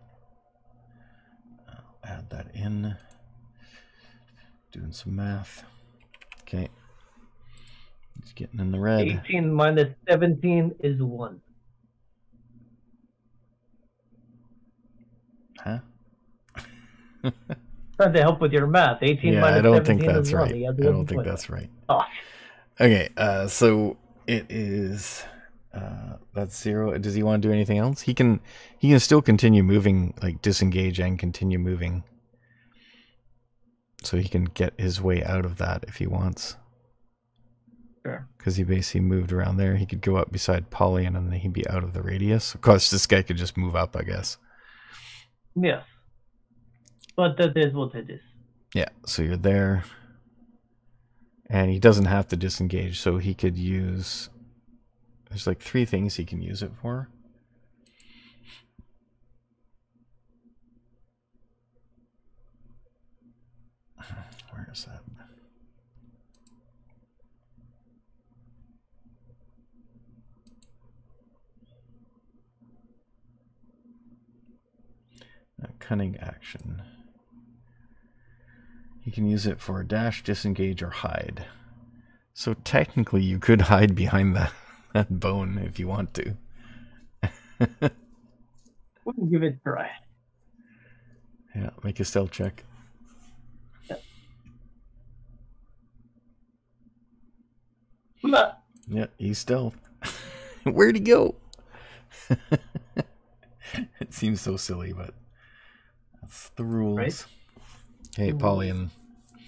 I'll add that in. Doing some math. Okay. He's getting in the red. 18 minus 17 is 1. Huh? Trying to help with your math. 18 minus 17 is 1. I don't think that's right. I don't think that's right. Oh. Okay, so it is that's 0. Does he want to do anything else? He can still continue moving, like disengage and continue moving. So he can get his way out of that if he wants. Sure. Because he basically moved around there. He could go up beside Polly and then he'd be out of the radius. Of course, this guy could just move up, I guess. Yes. But that is what it is. Yeah, so you're there. And he doesn't have to disengage, so he could use... There's like 3 things he can use it for. Where is that? A cunning action. You can use it for dash, disengage, or hide. So technically you could hide behind that bone if you want to. We'll give it a try. Yeah, make a stealth check. Yep. Yeah, he's stealth. Where'd he go? It seems so silly, but that's the rules. Right? Hey, Pauline.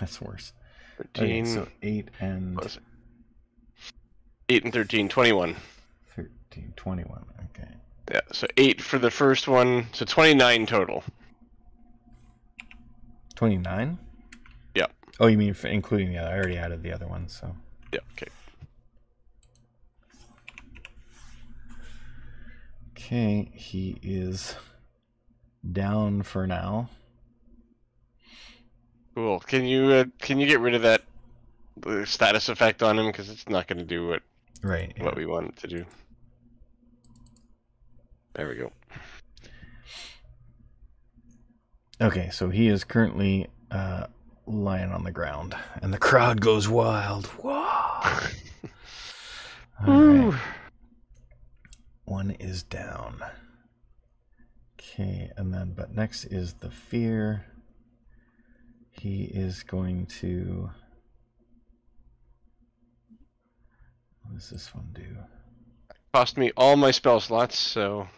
That's worse. 13 Okay, so 8 and... plus 8 and 13, 21. 13, 21, okay. Yeah, so 8 for the first one, so 29 total. 29? Yeah. Oh, you mean for including the other? I already added the other one, so... Yeah, okay. Okay, he is down for now. Cool. Can you get rid of that status effect on him, because it's not going to do what we want it to do. There we go. Okay, so he is currently lying on the ground, and the crowd goes wild. Whoa! All right. One is down. Okay, and then, but next is the fear. He is going to... What does this one do? Cost me all my spell slots, so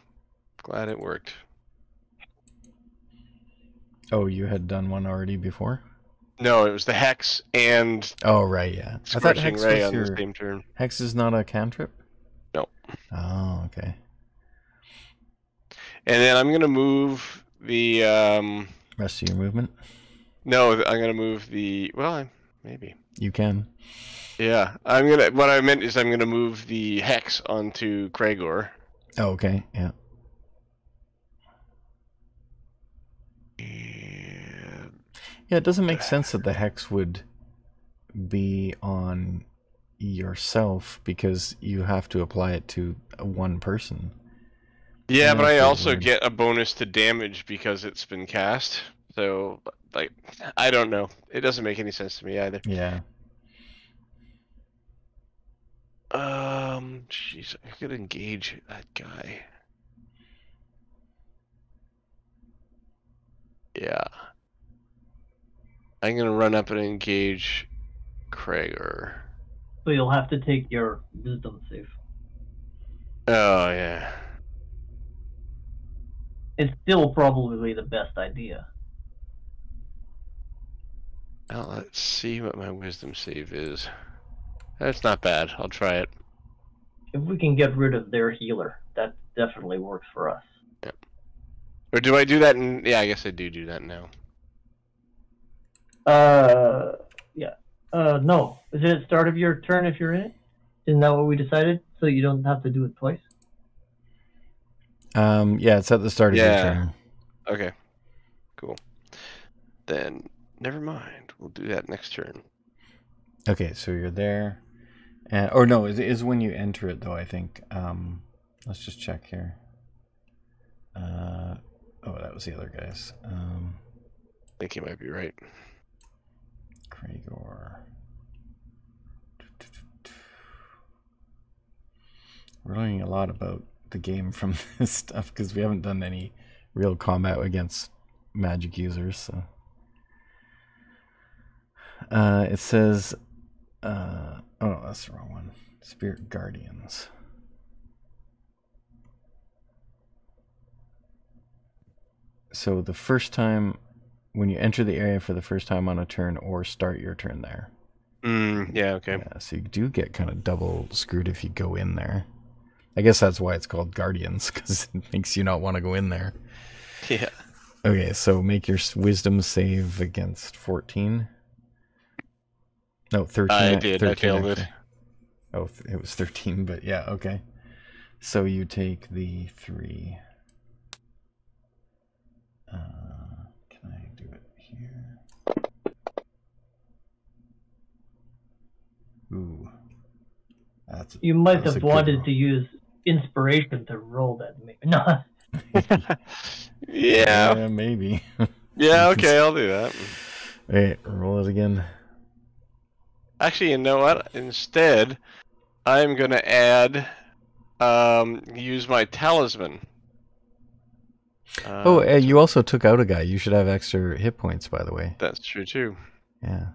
glad it worked. Oh, you had done one already before? No, it was the Hex and Oh, right, yeah. I thought Scorching Hex Ray was on your... the same turn. Hex is not a cantrip? No. Oh, okay. And then I'm going to move the... Rest of your movement? No, I'm going to move the... Well, maybe. You can. Yeah, I'm going to... What I meant is I'm going to move the Hex onto Cragor. Oh, okay, yeah. Yeah, it doesn't make sense that the Hex would be on yourself because you have to apply it to one person. Yeah, but I also get a bonus to damage because it's been cast. So, like, I don't know. It doesn't make any sense to me either. Yeah. Jeez, I could engage that guy. Yeah. I'm gonna run up and engage Cragor. So you'll have to take your wisdom save. Oh, yeah. It's still probably the best idea. Well, let's see what my wisdom save is. That's not bad. I'll try it. If we can get rid of their healer, that definitely works for us. Yep. Or do I do that in... Yeah, I guess I do that now. Yeah. No. Is it at the start of your turn if you're in it? Isn't that what we decided? So you don't have to do it twice? Yeah, it's at the start of your turn. Okay. Cool. Then, never mind. We'll do that next turn. Okay, so you're there. Or no, it is when you enter it, though, I think. Let's just check here. Oh, that was the other guys. I think you might be right. Cragor. We're learning a lot about the game from this stuff because we haven't done any real combat against magic users. So it says, oh no, that's the wrong one. Spirit Guardians. So the first time when you enter the area for the first time on a turn or start your turn there. Yeah, okay. Yeah, so you do get kind of double screwed if you go in there. I guess that's why it's called Guardians, because it makes you not want to go in there. Yeah. Okay, so make your wisdom save against 14. No, 13. I did. 13, I failed it. Oh, it was 13, but yeah, okay. So you take the 3. Can I do it here? Ooh. You might have wanted to use inspiration to roll that. No. Yeah. Maybe. Yeah, okay, I'll do that. Wait, roll it again. Actually, you know what? Instead, I'm going to add, use my talisman. You also took out a guy. You should have extra hit points, by the way. That's true, too. Yeah.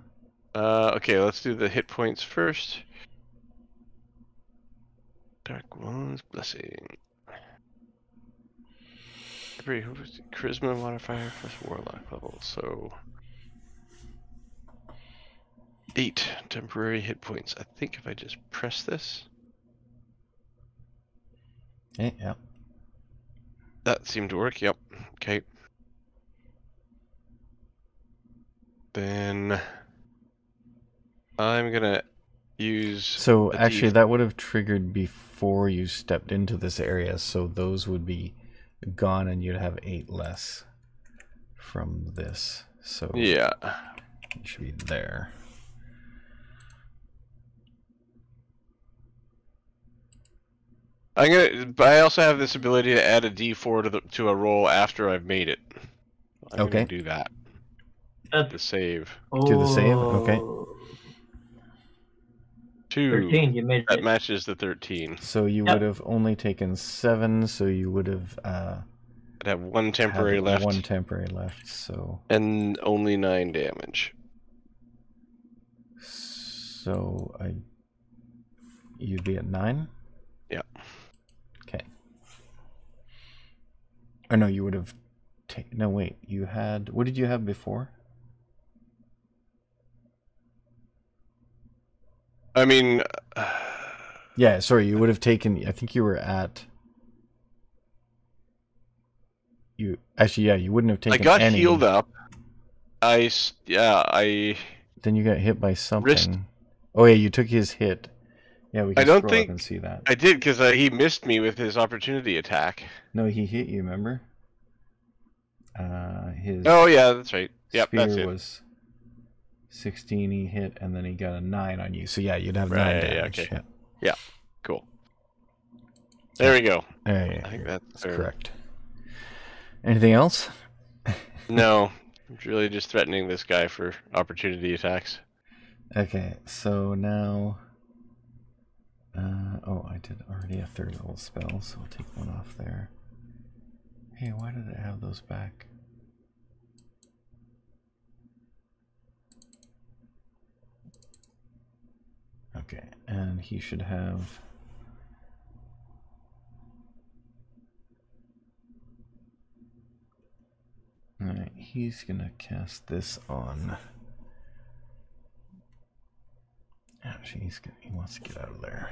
Okay, let's do the hit points first. Dark One's Blessing. Charisma modifier plus warlock level, so... 8 temporary hit points. I think if I just press this, Okay, yeah. that seemed to work. Yep. Okay. Then I'm gonna use. So a actually, D4. that would have triggered before you stepped into this area, so those would be gone, and you'd have 8 less from this. So Yeah. it should be there. But I also have this ability to add a D4 to a roll after I've made it. I'm Okay. gonna do that. That's The save. To the save? Okay. 2. 13, you made That it. matches the 13. So you would have only taken 7, so you would have I'd have 1 temporary had left. 1 temporary left, so... And only 9 damage. So you'd be at 9? Yeah. Okay. Or no, you would have taken... No, wait. You had... What did you have before? I mean... Yeah, sorry. You would have taken... I think you were at... You actually, yeah, you wouldn't have taken I got any. healed up. I... Then you got hit by something. Oh yeah, you took his hit. Yeah, we can I don't scroll think up and see that. I did, because he missed me with his opportunity attack. No, he hit you, remember? His Oh yeah, that's right. Yep, spear that's it. was 16, he hit, and then he got a 9 on you. So yeah, you'd have 9 Right, yeah, damage. okay. Yeah, cool. There we go. Yeah, I think that's correct. Anything else? No, I'm really just threatening this guy for opportunity attacks. Okay, so now... oh, I did already a 3rd level spell, so I'll take 1 off there. Hey, why did it have those back? Okay, and he should have... Alright, he's gonna cast this on... Actually, he wants to get out of there.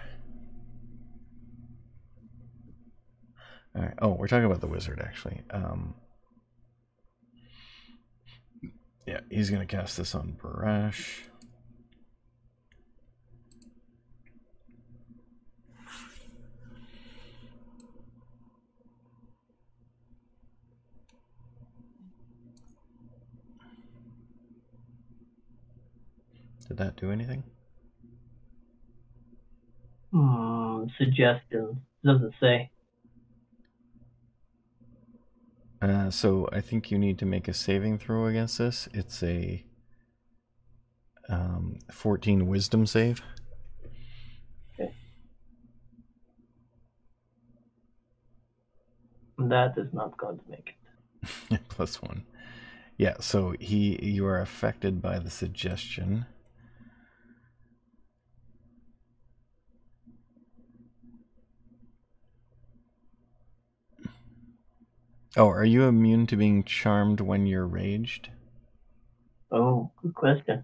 Alright, oh, we're talking about the wizard, actually. Yeah, he's gonna cast this on Barash. Did that do anything? Suggestions. Doesn't say. So I think you need to make a saving throw against this. It's a 14 wisdom save. Okay. That is not going to make it. +1. Yeah, so you are affected by the suggestion. Oh, are you immune to being charmed when you're raged? Oh, good question.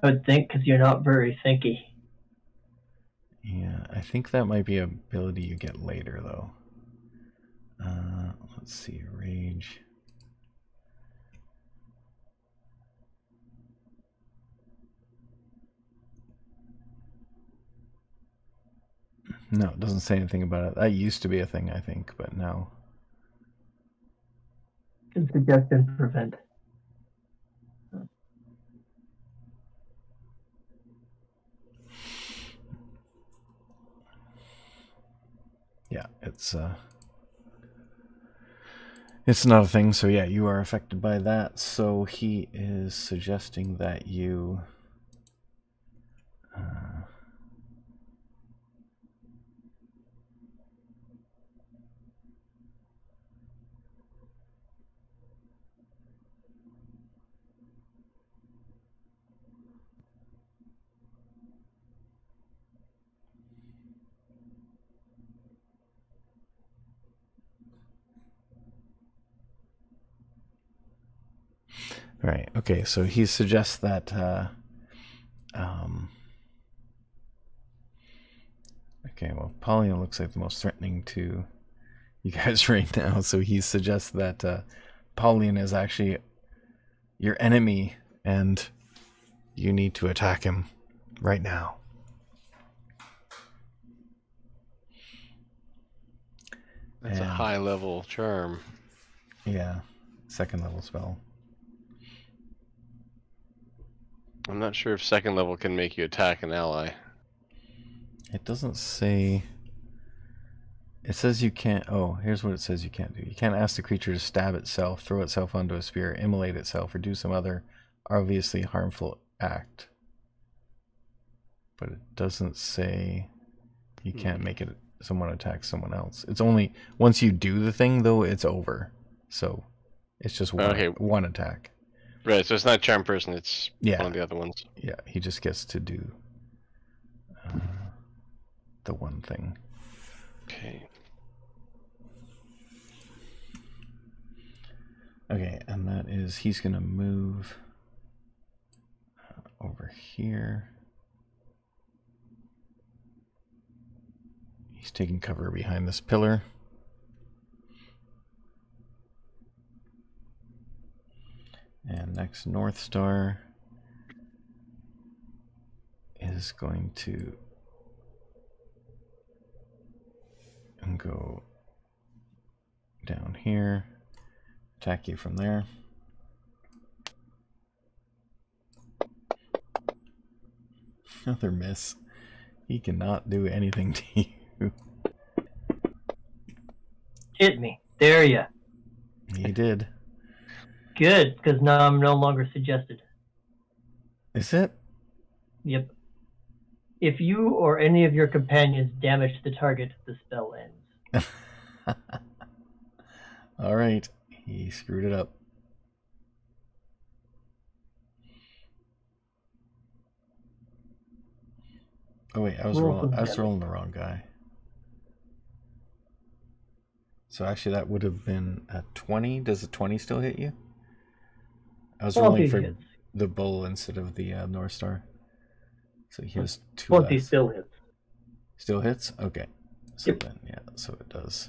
I would think because you're not very thinky. Yeah, I think that might be an ability you get later, though. Let's see, rage. No, it doesn't say anything about it. That used to be a thing, I think, but now... Can suggestion prevent? Yeah, it's not a thing, so yeah, you are affected by that. So he is suggesting that you right, okay, so he suggests that Okay, well, Paulina looks like the most threatening to you guys right now, so he suggests that Paulina is actually your enemy, and you need to attack him right now. That's a high-level charm. Yeah, second level spell. I'm not sure if second level can make you attack an ally. It doesn't say... It says you can't... Oh, here's what it says you can't do. You can't ask the creature to stab itself, throw itself onto a spear, immolate itself, or do some other obviously harmful act. But it doesn't say you can't make it someone attack someone else. It's only... Once you do the thing, though, it's over. So, it's just one attack. Right, so it's not charm person, it's one of the other ones. Yeah, he just gets to do the one thing. Okay. Okay, and that is, he's going to move over here. He's taking cover behind this pillar. And next, North Star is going to go down here, attack you from there. Another miss. He cannot do anything to you. Hit me. Dare ya. He did. Good, because now I'm no longer suggested. Is it? Yep. If you or any of your companions damage the target, the spell ends. Alright. He screwed it up. Oh wait, I was rolling the wrong guy. So actually that would have been a 20. Does a 20 still hit you? I was rolling for the bull instead of the North Star. So he has 2 20 less. still hits. Still hits? Okay. So then, yeah, so it does.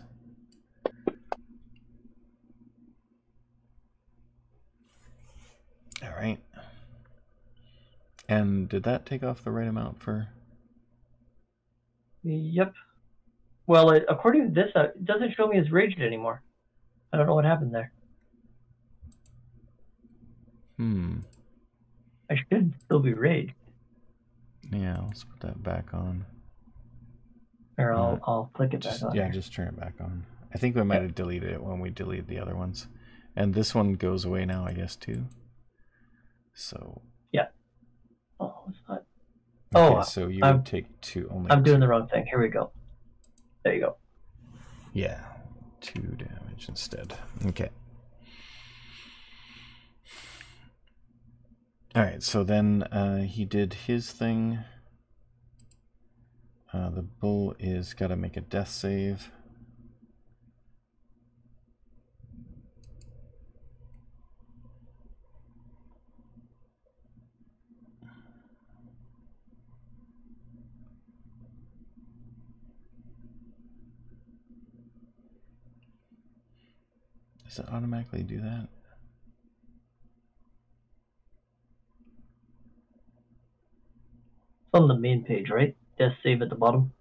Alright. And did that take off the right amount for... Yep. Well, according to this, it doesn't show me as raged anymore. I don't know what happened there. I should still be raged. Yeah, let's put that back on. Or I'll click it back on. Yeah, just turn it back on. I think we might have deleted it when we deleted the other ones. And this one goes away now, I guess, too. So... Yeah. Oh, it's not... Okay, so you would take 2 only. I'm doing the wrong thing. Here we go. There you go. Yeah, 2 damage instead. Okay. Alright, so then he did his thing. The bull is got to make a death save. Does it automatically do that? On the main page, right? Death save at the bottom.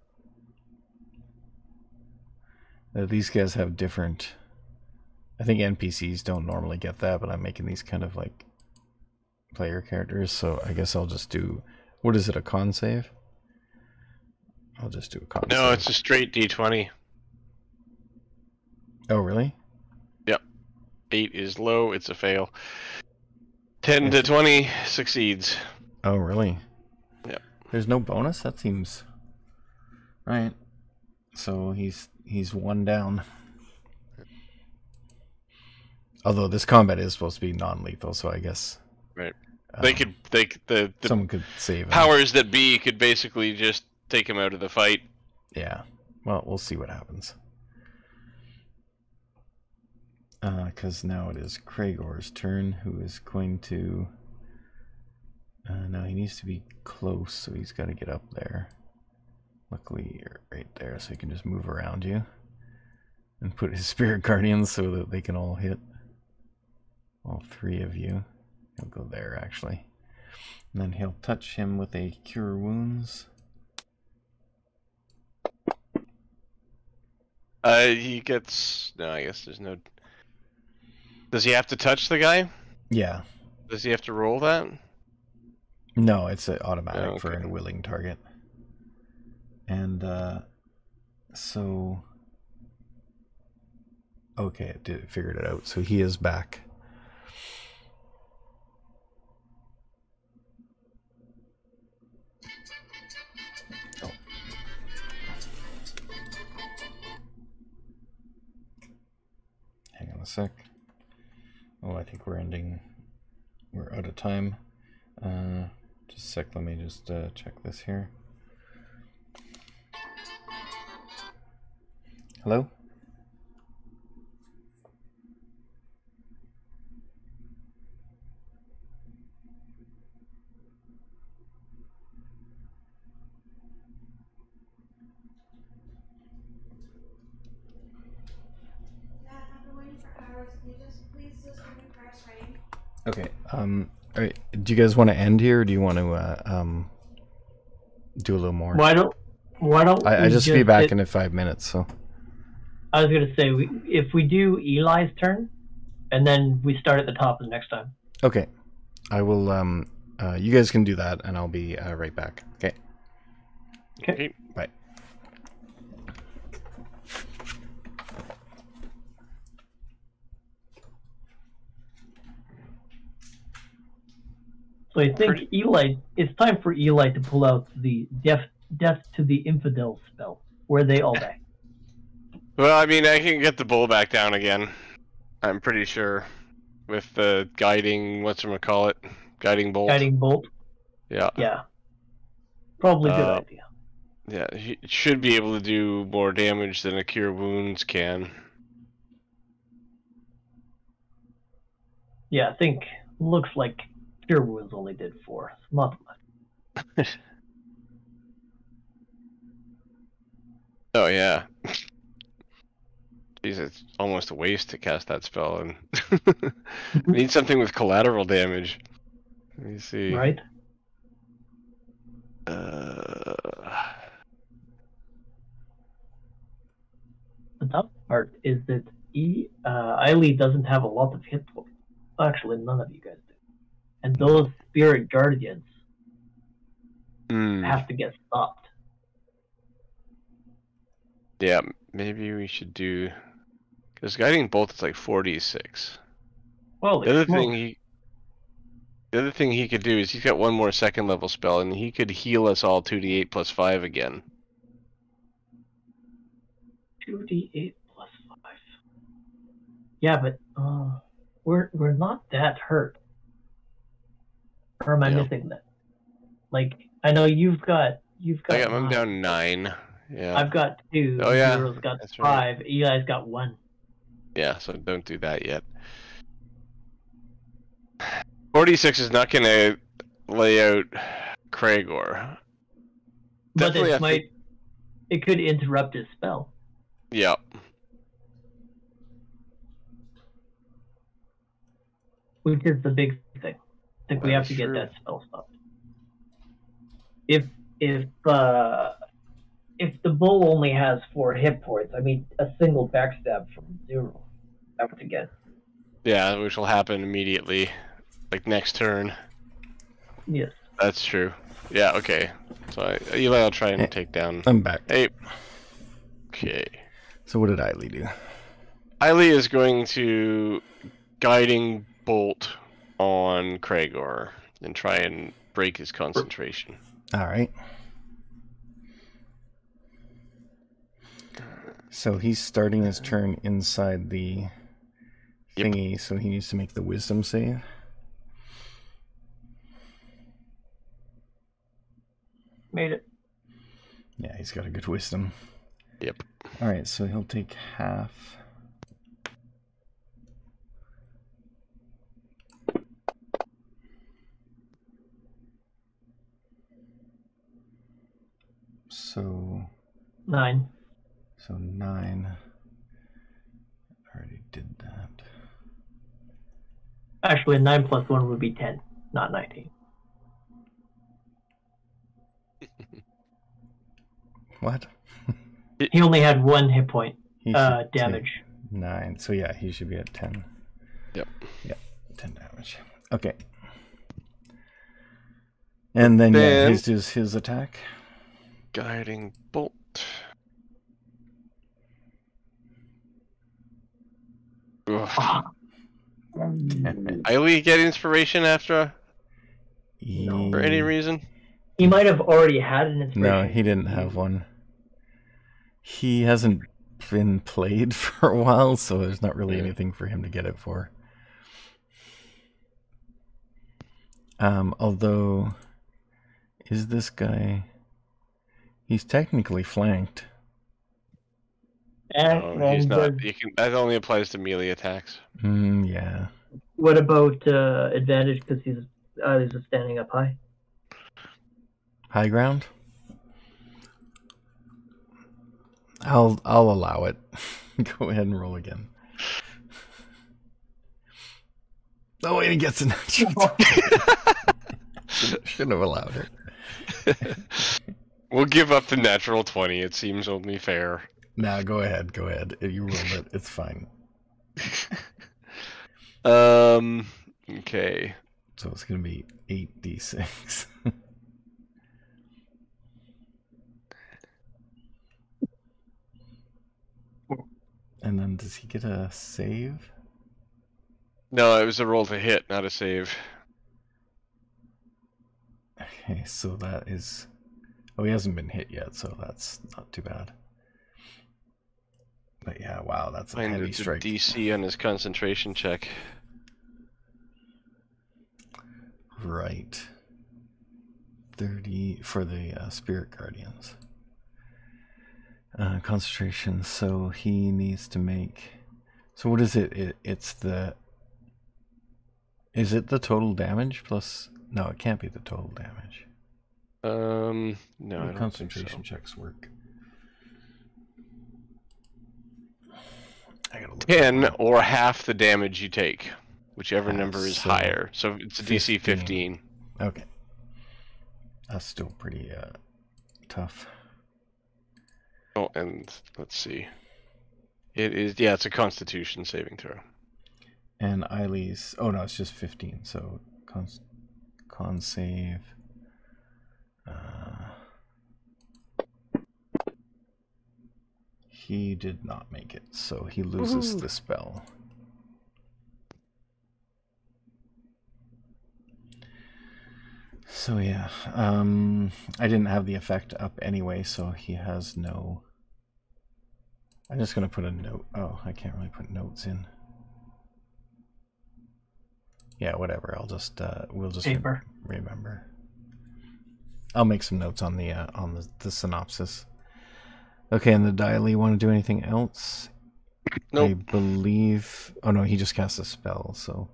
These guys have different... I think NPCs don't normally get that, but I'm making these kind of like player characters, so I guess I'll just do... What is it, a con save? I'll just do a con save. No, it's a straight D20. Oh, really? Yep. 8 is low, it's a fail. 10 to 20 succeeds. Oh, really? Yep. There's no bonus? That seems... Right. So he's 1 down. Although this combat is supposed to be non-lethal, so I guess... Right. The someone could save him. Powers that be could basically just take him out of the fight. Yeah. Well, we'll see what happens. Because now it is Kraegor's turn, who is going to Now he needs to be close, so he's got to get up there. Luckily, you're right there, so he can just move around you. And put his spirit guardians so that they can all hit. All three of you. He'll go there, actually. And then he'll touch him with a Cure Wounds. He gets... No, I guess there's no... Does he have to touch the guy? Yeah. Does he have to roll that? No, it's automatic okay. for a willing target. And, so... Okay, it figured it out. So he is back. Oh. Hang on a sec. Oh, I think we're ending. We're out of time. Just a sec, let me just check this here. Hello? Okay. All right. Do you guys want to end here, or do you want to do a little more? Why don't I just be back in 5 minutes. So I was gonna say if we do Eli's turn, and then we start at the top of the next time. Okay. I will. You guys can do that, and I'll be right back. Okay. Okay. Bye. So I think Eli, it's time for Eli to pull out the death to the infidel spell, where they all die. Well, I mean, I can get the bull back down again. I'm pretty sure. With the guiding, whatchamacallit, guiding bolt. Guiding bolt. Yeah. Yeah. Probably a good idea. Yeah, he should be able to do more damage than a Cure Wounds can. Yeah, I think looks like Cure Wounds only did 4. It's not much. Oh yeah. Jeez, it's almost a waste to cast that spell, and need something with collateral damage. Let me see. Right. Uh, The tough part is that Eiley doesn't have a lot of hit points. Actually, none of you guys do. And those spirit guardians have to get stopped. Yeah, maybe we should do, because guiding bolt is like 46. Well, The other thing he could do is he's got one more second level spell, and he could heal us all 2d8 plus 5 again. 2d8 plus 5. Yeah, but we're not that hurt. Or am I missing that? Like, I know you've got. I'm down 9. Yeah. I've got 2. Oh yeah. Zero's got That's 5. right. Eli's got 1. Yeah, so don't do that yet. 46 is not going to lay out Cragor. But it could interrupt his spell. Yeah. Which is the big thing. I think we have to get that spell stopped. If the bull only has 4 hit points, I mean, a single backstab from 0. Out again. Yeah, which will happen immediately, like next turn. Yes. That's true. Yeah. Okay. So Eli, I'll try and take down. I'm back. Hey. Okay. So what did Eiley do? Eiley is going to guiding bolt on Cragor and try and break his concentration. All right. So he's starting his turn inside the thingy, so he needs to make the wisdom save. Made it. Yeah, he's got a good wisdom. Yep. All right, so he'll take half. So 9. So 9. Already did that. Actually, 9 plus 1 would be 10, not 19. What? He only had 1 hit point He should damage. take 9. So yeah, he should be at 10. Yep. Yeah, 10 damage. Okay. And then yeah, his attack. Guiding bolt. Ugh. Eileen get inspiration after for any reason? He might have already had an inspiration. No, he didn't have one. He hasn't been played for a while, so there's not really anything for him to get it for. Although, is this guy... He's technically flanked. No, he's not. That only applies to melee attacks. Yeah. What about advantage because he's just standing up high? High ground? I'll allow it. Go ahead and roll again. Oh, and he gets an Shouldn't have allowed it. We'll give up the natural 20. It seems only fair. Nah, go ahead. You roll it. It's fine. Okay. So it's gonna be 8d6. And then does he get a save? No, it was a roll to hit, not a save. Okay, so that is... Oh, he hasn't been hit yet, so that's not too bad. But yeah, wow, that's a heavy strike. DC on his concentration check. Right. 30 for the Spirit Guardians. Concentration, so he needs to make... So what is it? It's the... Is it the total damage plus... No, it can't be the total damage. No, I don't concentration think so. checks work. I gotta look 10 or half the damage you take, whichever number is so higher. So it's a DC 15. Okay. That's still pretty tough. Oh, and let's see. It is, yeah, it's a Constitution saving throw. And Eileen's, oh no, it's just 15. So con save. He did not make it, so he loses the spell. So yeah, I didn't have the effect up anyway, so he has no... I'm just gonna put a note. Oh, I can't really put notes in. Yeah, whatever. I'll just we'll just remember. I'll make some notes on the synopsis. Okay, and the Dialy want to do anything else? Nope. I believe... Oh no, he just cast a spell, so...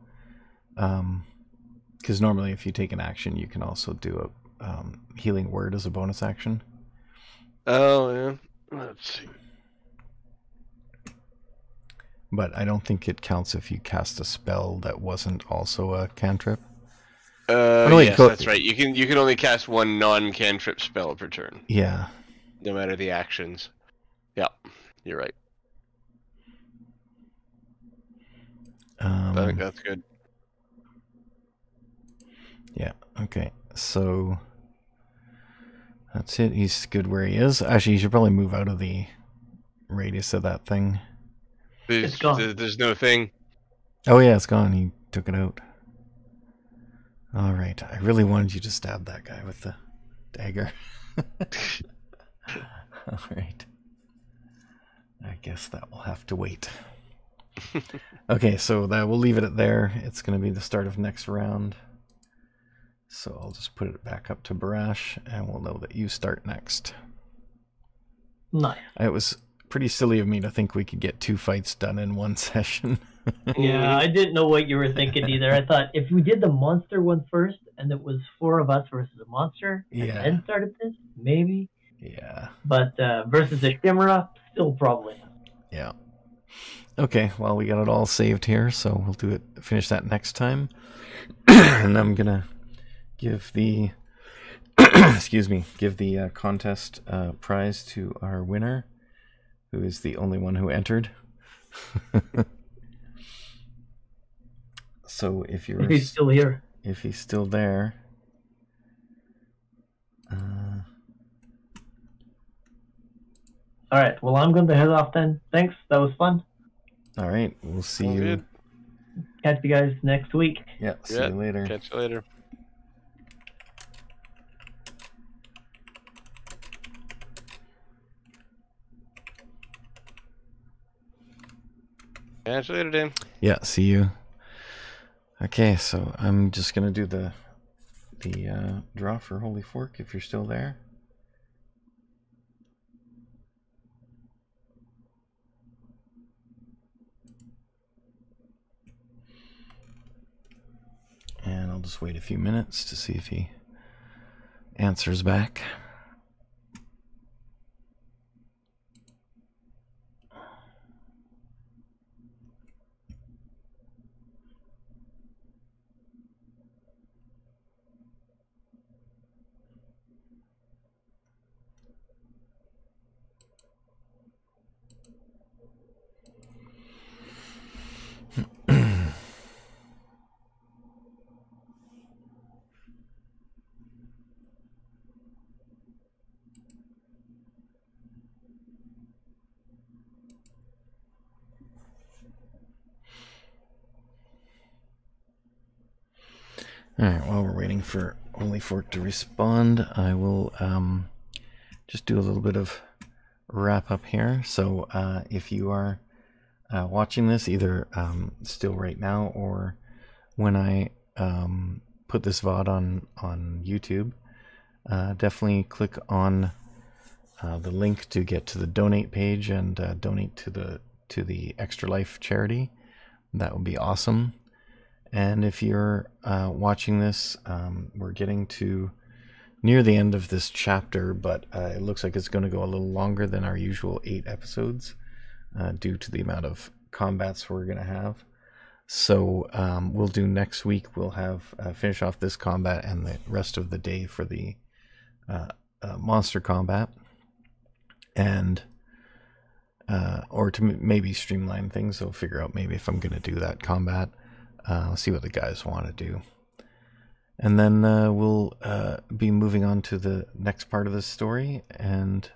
Because normally if you take an action, you can also do a healing word as a bonus action. Oh, yeah. Let's see. But I don't think it counts if you cast a spell that wasn't also a cantrip. Yes, that's right. You can only cast one non-cantrip spell per turn. Yeah. No matter the actions. Yeah, you're right. I think that's good. Yeah, okay. So that's it. He's good where he is. Actually, he should probably move out of the radius of that thing. It's gone. There's no thing. Oh yeah, it's gone. He took it out. All right. I really wanted you to stab that guy with the dagger. All right. I guess that will have to wait. Okay, so we'll leave it at there. It's going to be the start of next round. So I'll just put it back up to Barash, and we'll know that you start next. Nice. It was pretty silly of me to think we could get 2 fights done in one session. Yeah, I didn't know what you were thinking either. I thought if we did the monster one first, and it was 4 of us versus a monster, and then started this, maybe. Yeah. But versus the Shimera, still probably. Yeah. Okay, well, we got it all saved here, so we'll finish that next time. And I'm gonna give the give the contest prize to our winner, who is the only one who entered. So if he's still here, if he's still there, all right. Well, I'm going to head off then. Thanks. That was fun. All right, we'll see you. Good. Catch you guys next week. Yeah, see you later. Catch you later. Catch you later, Dan. Yeah, see you. Okay, so I'm just gonna do the draw for Holy Fork if you're still there. And I'll just wait a few minutes to see if he answers back. Alright, while we're waiting for Holy Fork to respond, I will just do a little bit of wrap up here. So if you are watching this either still right now or when I put this VOD on YouTube, definitely click on the link to get to the donate page and donate to the Extra Life charity. That would be awesome. And if you're watching this, we're getting to near the end of this chapter, but it looks like it's going to go a little longer than our usual 8 episodes due to the amount of combats we're going to have. So we'll do next week. We'll have finish off this combat and the rest of the day for the monster combat, and or to maybe streamline things. So figure out maybe if I'm going to do that combat. I'll see what the guys want to do. And then we'll be moving on to the next part of the story. And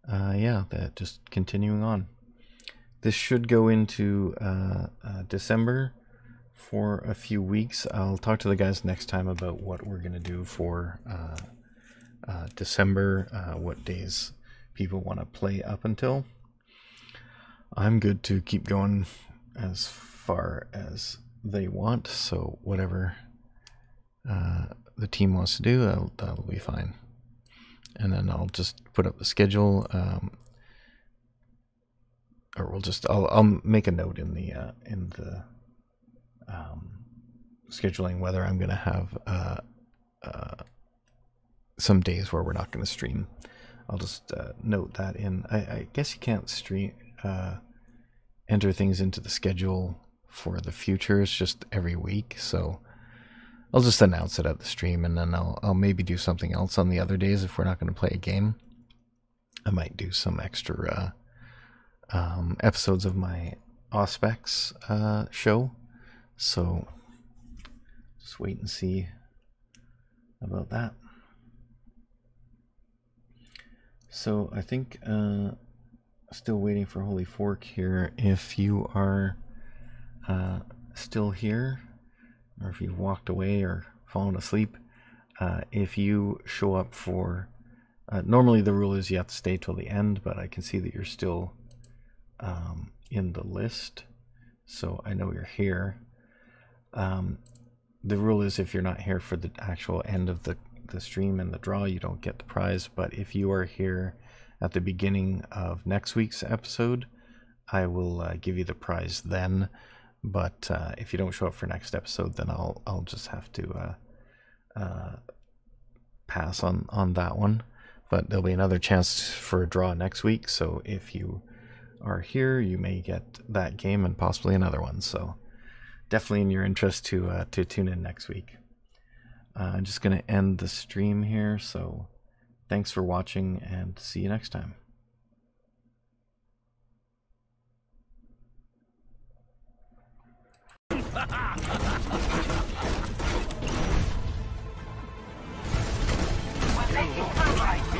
yeah, just continuing on. This should go into December for a few weeks. I'll talk to the guys next time about what we're going to do for December, what days people want to play up until. I'm good to keep going as far as they want, so whatever the team wants to do, that'll be fine. And then I'll just put up the schedule, or I'll make a note in the scheduling whether I'm going to have some days where we're not going to stream. I'll just note that in. I guess you can't enter things into the schedule for the future. It's just every week, so I'll just announce it at the stream, and then I'll maybe do something else on the other days if we're not going to play a game. I might do some extra episodes of my Auspex show, so just wait and see about that. So I think still waiting for Holy Fork here. If you are still here, or if you've walked away or fallen asleep, if you show up for normally the rule is you have to stay till the end, but I can see that you're still in the list, so I know you're here. The rule is if you're not here for the actual end of the stream and the draw, you don't get the prize. But if you are here at the beginning of next week's episode, I will give you the prize then. But if you don't show up for next episode, then I'll just have to pass on that one. but there'll be another chance for a draw next week. So if you are here, you may get that game and possibly another one. So definitely in your interest to tune in next week. I'm just going to end the stream here. So thanks for watching and see you next time. We're making progress.